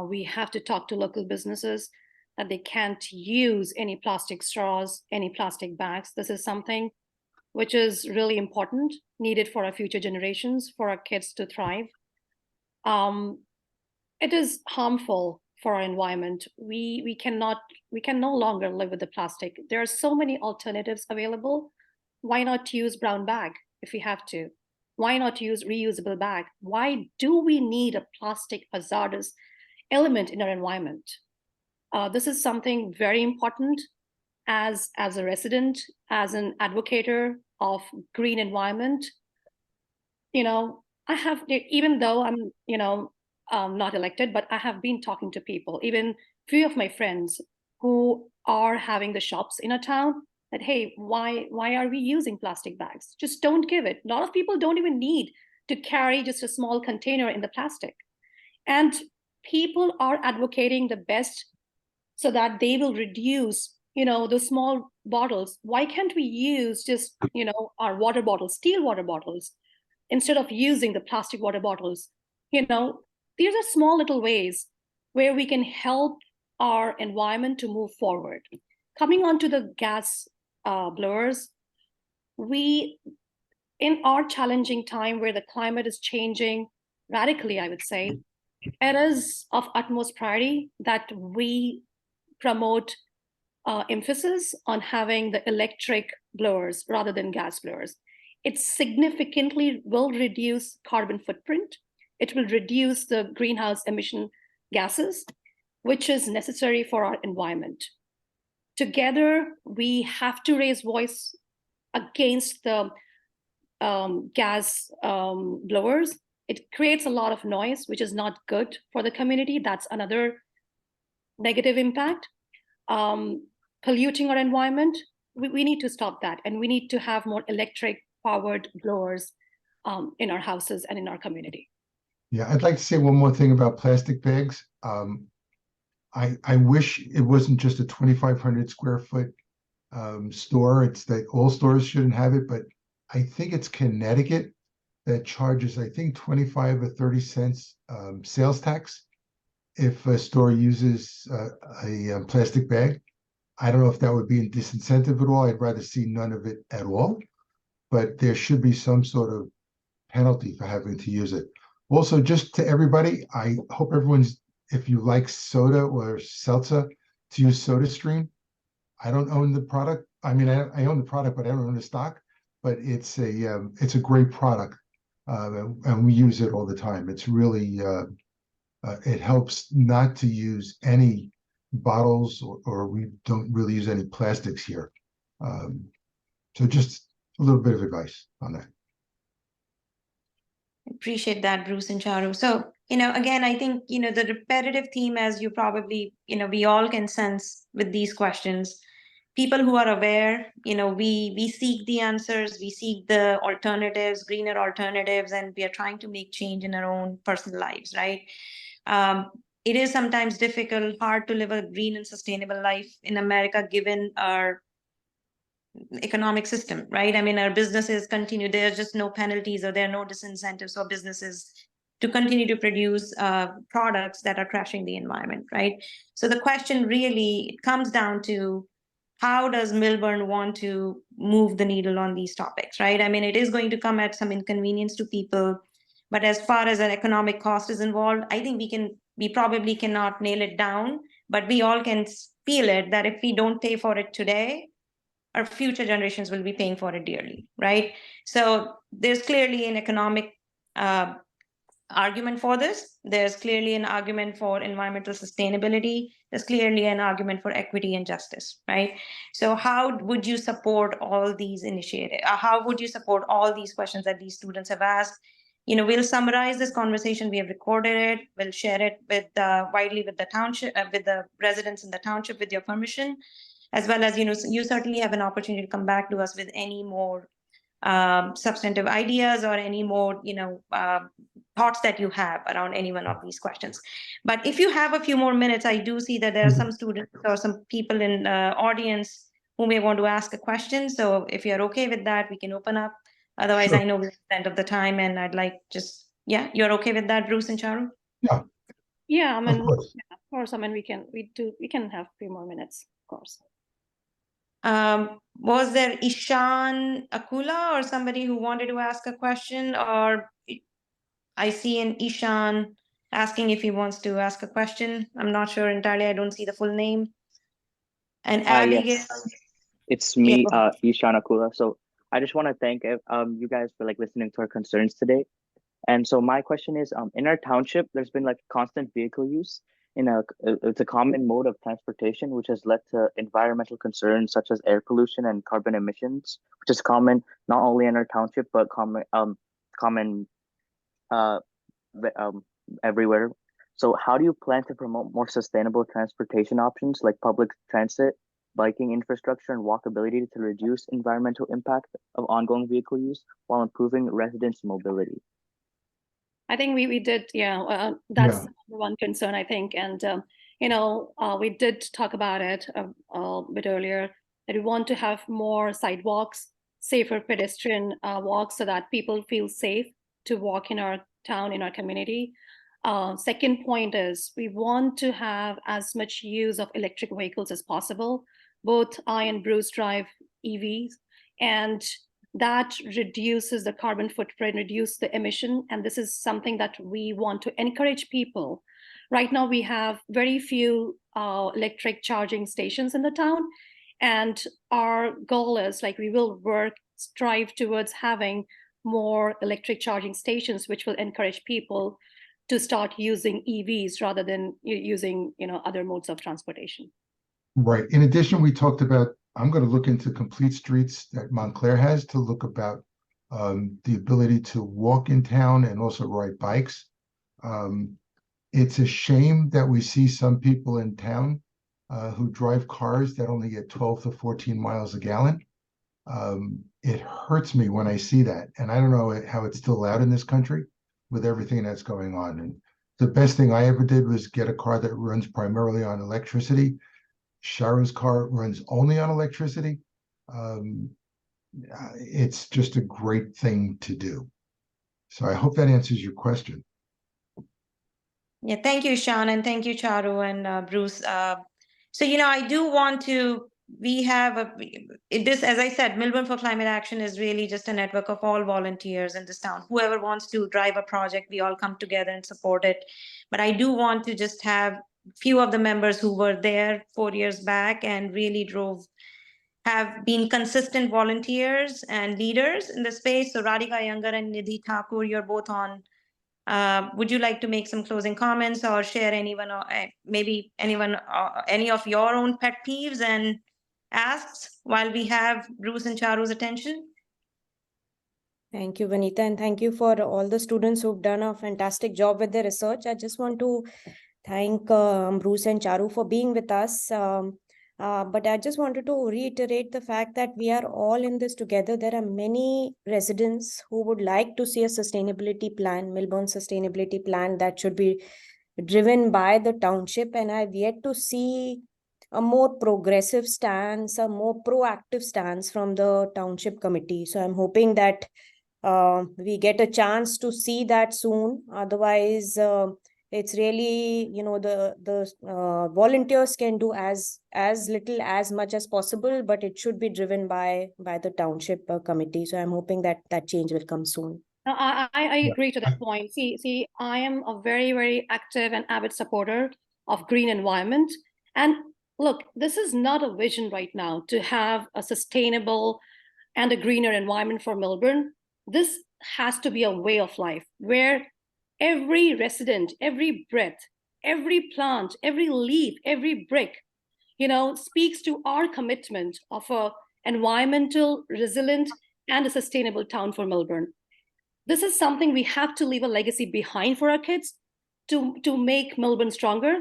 We have to talk to local businesses that they can't use any plastic straws, any plastic bags. This is something which is really important, needed for our future generations, for our kids to thrive. It is harmful for our environment. We can no longer live with the plastic. There are so many alternatives available. Why not use brown bag if we have to? Why not use reusable bag? Why do we need a plastic hazardous element in our environment? This is something very important as a resident, as an advocator of green environment. I have, even though I'm, not elected, but I have been talking to people, even few of my friends who are having the shops in a town, that, hey, why are we using plastic bags? Just don't give it. A lot of people don't even need to carry just a small container in the plastic. And people are advocating the best so that they will reduce, those small bottles. Why can't we use just, our water bottles, steel water bottles, instead of using the plastic water bottles? These are small little ways where we can help our environment to move forward. Coming on to the gas blowers, in our challenging time where the climate is changing radically, I would say, it is of utmost priority that we promote emphasis on having the electric blowers rather than gas blowers. It significantly will reduce carbon footprint. It will reduce the greenhouse emission gases, which is necessary for our environment. Together, we have to raise voice against the gas blowers. It creates a lot of noise, which is not good for the community. That's another negative impact. Polluting our environment, we need to stop that. And we need to have more electric powered blowers in our houses and in our community. Yeah, I'd like to say one more thing about plastic bags. I wish it wasn't just a 2,500 square foot store. It's that all stores shouldn't have it, but I think it's Connecticut that charges, I think, 25 or 30 cents sales tax if a store uses a plastic bag. I don't know if that would be a disincentive at all. I'd rather see none of it at all, but there should be some sort of penalty for having to use it. Also, just to everybody, I hope everyone's, if you like soda or seltzer, to use SodaStream. I don't own the product. I mean, I own the product, but I don't own the stock. But it's a great product, and we use it all the time. It's really it helps not to use any bottles, or we don't really use any plastics here. So just a little bit of advice on that. Appreciate that, Bruce and Charu. So, again, I think, the repetitive theme, as you probably, we all can sense with these questions, people who are aware, we seek the answers, we seek the alternatives, greener alternatives, and we are trying to make change in our own personal lives, right? It is sometimes difficult, hard to live a green and sustainable life in America, given our economic system, right? I mean, our businesses continue, there's just no penalties, or there are no disincentives for businesses to continue to produce products that are crashing the environment, right? So the question really comes down to, how does Millburn want to move the needle on these topics, right? I mean, it is going to come at some inconvenience to people, but as far as an economic cost is involved, I think we probably cannot nail it down, but we all can feel it, that if we don't pay for it today, our future generations will be paying for it dearly, right? So there's clearly an economic argument for this. There's clearly an argument for environmental sustainability. There's clearly an argument for equity and justice, right? So how would you support all these initiatives? How would you support all these questions that these students have asked? We'll summarize this conversation. We have recorded it. We'll share it with widely with the township, with the residents in the township, with your permission, as well as, you certainly have an opportunity to come back to us with any more substantive ideas, or any more, thoughts that you have around any one of these questions. But if you have a few more minutes, I do see that there are some students or some people in the audience who may want to ask a question. So if you're okay with that, we can open up. Otherwise, Sure. I know we're at the end of the time, and I'd like you're okay with that, Bruce and Charu? Yeah. Yeah, I mean, Of course. yeah, of course. I mean, we can have a few more minutes, of course. Was there Ishan Akula or somebody who wanted to ask a question? Or I see an Ishan asking if he wants to ask a question. I'm not sure entirely. I don't see the full name. And Abigail. Yes, it's Yeah, me, go ahead. Ishan Akula. So I just want to thank you guys for listening to our concerns today. And so my question is, in our township, there's been constant vehicle use it's a common mode of transportation, which has led to environmental concerns such as air pollution and carbon emissions, which is common not only in our township but common everywhere. So how do you plan to promote more sustainable transportation options like public transit, biking infrastructure, and walkability to reduce environmental impact of ongoing vehicle use while improving residents' mobility? I think we did, that's one concern, I think. And, we did talk about it a bit earlier, that we want to have more sidewalks, safer pedestrian walks, so that people feel safe to walk in our town, in our community. Second point is, we want to have as much use of electric vehicles as possible. Both I and Bruce drive EVs, and that reduces the carbon footprint, reduce the emission. And this is something that we want to encourage people. Right now, we have very few electric charging stations in the town. And our goal is we will strive towards having more electric charging stations, which will encourage people to start using EVs rather than using, other modes of transportation. Right. In addition, we talked about, I'm going to look into Complete Streets that Montclair has to look about the ability to walk in town and also ride bikes. It's a shame that we see some people in town who drive cars that only get 12 to 14 miles a gallon. It hurts me when I see that. And I don't know how it's still allowed in this country with everything that's going on. And the best thing I ever did was get a car that runs primarily on electricity. Sharon's car runs only on electricity. It's just a great thing to do. So I hope that answers your question. Yeah, thank you, Sean, and thank you, Charu and Bruce. So, I do want to, we have this, as I said, Millburn for Climate Action is really just a network of all volunteers in this town. Whoever wants to drive a project, we all come together and support it. But I do want to just have few of the members who were there 4 years back and really have been consistent volunteers and leaders in the space. So Radhika Iyengar and Nidhi Thakur, you're both on. Would you like to make some closing comments or share maybe any of your own pet peeves and asks while we have Bruce and Charu's attention? Thank you, Vanita, and thank you for all the students who've done a fantastic job with their research. I just want to thank Bruce and Charu for being with us. But I just wanted to reiterate the fact that we are all in this together. There are many residents who would like to see a sustainability plan, Millburn sustainability plan, that should be driven by the township. And I've yet to see a more progressive stance, a more proactive stance from the township committee. So I'm hoping that we get a chance to see that soon. Otherwise, it's really, the volunteers can do as little, as much as possible, but it should be driven by the township committee. So I'm hoping that change will come soon. No, I agree to that point. See, I am a very, very active and avid supporter of green environment. And look, this is not a vision right now to have a sustainable and a greener environment for Millburn. This has to be a way of life where every resident, every breath, every plant, every leaf, every brick, speaks to our commitment of a environmental, resilient, and a sustainable town for Millburn. This is something we have to leave a legacy behind for our kids to make Millburn stronger.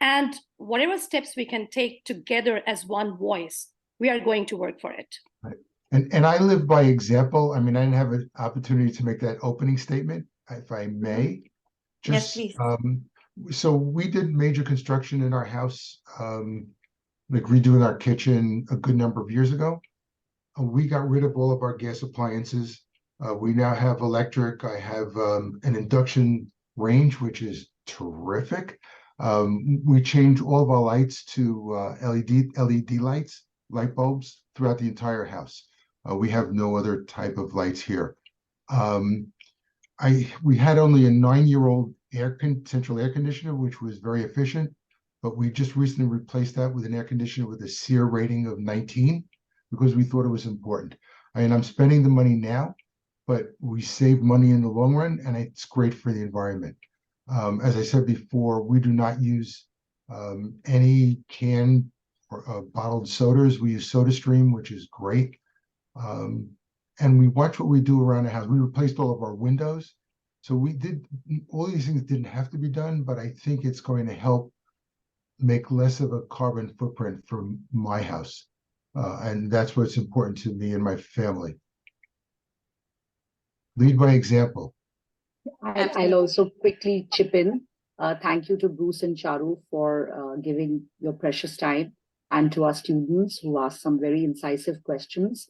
And whatever steps we can take together as one voice, we are going to work for it. Right. And I live by example. I mean, I didn't have an opportunity to make that opening statement, if I may. Yes, please. So we did major construction in our house, like redoing our kitchen a good number of years ago. We got rid of all of our gas appliances. We now have electric. I have an induction range, which is terrific. We changed all of our lights to LED lights, light bulbs throughout the entire house. We have no other type of lights here. We had only a 9-year-old central air conditioner, which was very efficient, but we just recently replaced that with an air conditioner with a SEER rating of 19 because we thought it was important. I'm spending the money now, but we save money in the long run, and it's great for the environment. As I said before, we do not use any canned or bottled sodas. We use SodaStream, which is great. And we watch what we do around the house. We replaced all of our windows. So all these things didn't have to be done, but I think it's going to help make less of a carbon footprint for my house. And that's what's important to me and my family. Lead by example. I'll also quickly chip in. Thank you to Bruce and Charu for giving your precious time, and to our students who asked some very incisive questions.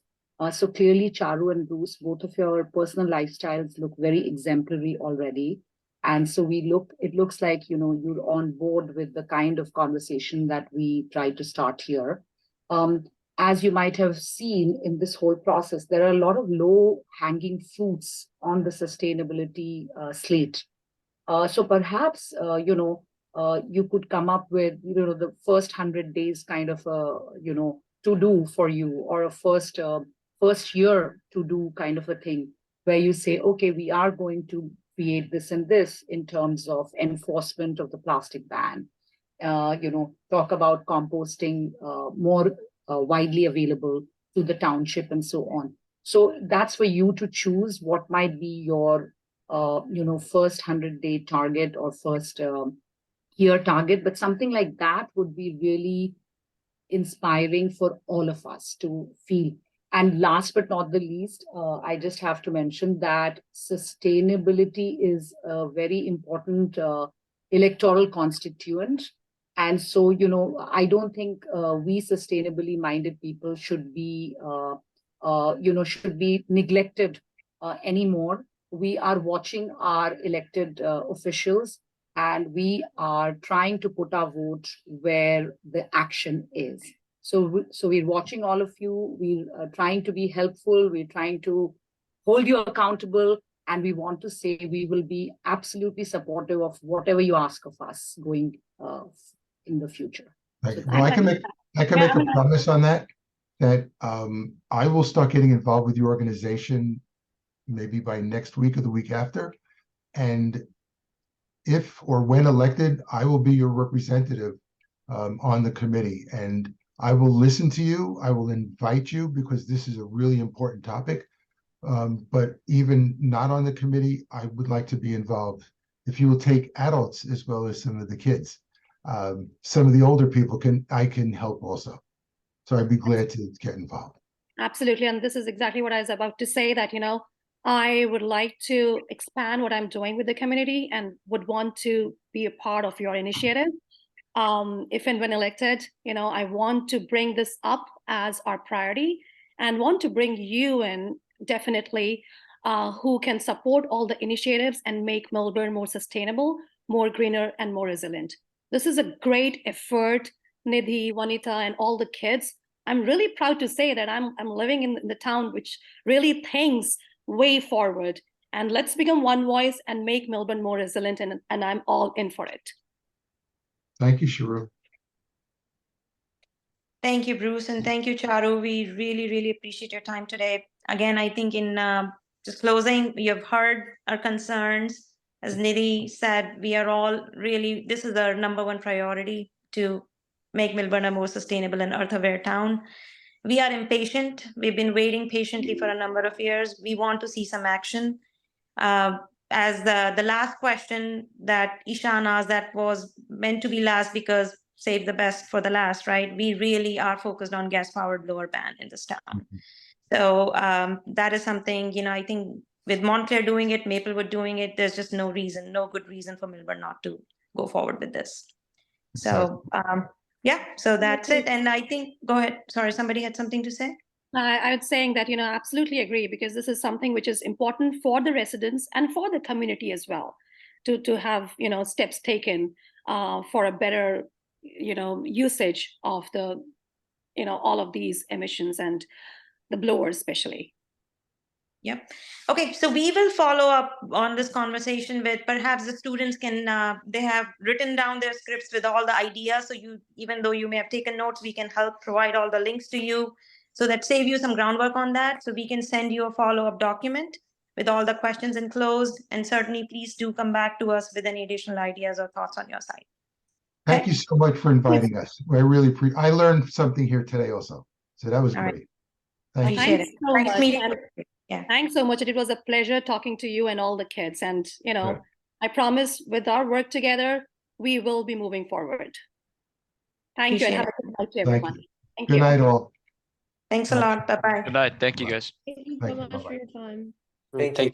So clearly, Charu and Bruce, both of your personal lifestyles look very exemplary already. And so it looks like, you're on board with the kind of conversation that we try to start here. As you might have seen in this whole process, there are a lot of low-hanging fruits on the sustainability slate. So perhaps, you could come up with, the first 100 days kind of, to do for you, or a first year to do kind of a thing, where you say, okay, we are going to create this and this in terms of enforcement of the plastic ban. Talk about composting more widely available to the township and so on. So that's for you to choose what might be your, first 100-day target or first year target. But something like that would be really inspiring for all of us to feel. And last but not the least, I just have to mention that sustainability is a very important electoral constituent. And so, I don't think we sustainably minded people should be neglected anymore. we are watching our elected officials, and we are trying to put our vote where the action is. So we're watching all of you. We're trying to be helpful. We're trying to hold you accountable. And we want to say we will be absolutely supportive of whatever you ask of us going in the future. Thank So you. Well, I can make a promise on that I will start getting involved with the organization maybe by next week or the week after. And if or when elected, I will be your representative on the committee, and I will listen to you. I will invite you because this is a really important topic. But even not on the committee, I would like to be involved. If you will take adults as well as some of the kids, some of the older people I can help also. So I'd be glad to get involved. Absolutely. And this is exactly what I was about to say, that, I would like to expand what I'm doing with the community and would want to be a part of your initiative. If and when elected, I want to bring this up as our priority and want to bring you in definitely who can support all the initiatives and make Millburn more sustainable, more greener, and more resilient. This is a great effort, Nidhi, Vanita, and all the kids. I'm really proud to say that I'm living in the town which really thinks way forward. And let's become one voice and make Millburn more resilient, and I'm all in for it. Thank you, Sharu. Thank you, Bruce, and thank you, Charu. We really, really appreciate your time today. Again, I think in just closing, you've heard our concerns. As Nidhi said, we are all really, this is our #1 priority to make Millburn a more sustainable and earth-aware town. We are impatient. We've been waiting patiently for a number of years. We want to see some action. As the last question that Ishan asked, that was meant to be last because save the best for the last, right? We really are focused on gas-powered blower ban in this town. So that is something, I think with Montclair doing it, Maplewood doing it, there's just no good reason for Millburn not to go forward with this. So yeah, so that's it. And I think, go ahead. Sorry, somebody had something to say? I was saying that, absolutely agree, because this is something which is important for the residents and for the community as well, to have, steps taken for a better, usage of the, all of these emissions and the blowers especially. Yep. Okay, so we will follow up on this conversation with perhaps the students can, they have written down their scripts with all the ideas. So even though you may have taken notes, we can help provide all the links to you. So that save you some groundwork on that. So we can send you a follow-up document with all the questions enclosed. And certainly please do come back to us with any additional ideas or thoughts on your side. Thank you so much for inviting us. I really appreciate. I learned something here today also. So that was great. Thank you. Appreciate it. So Nice much. meeting. Yeah. Thanks so much. It was a pleasure talking to you and all the kids. And, I promise with our work together, we will be moving forward. Thank you. And have a good night to everyone. Thank you. Good night, all. Thanks a lot. Bye-bye. Good night. Thank you, guys. Thank you so much for your time. Thank you.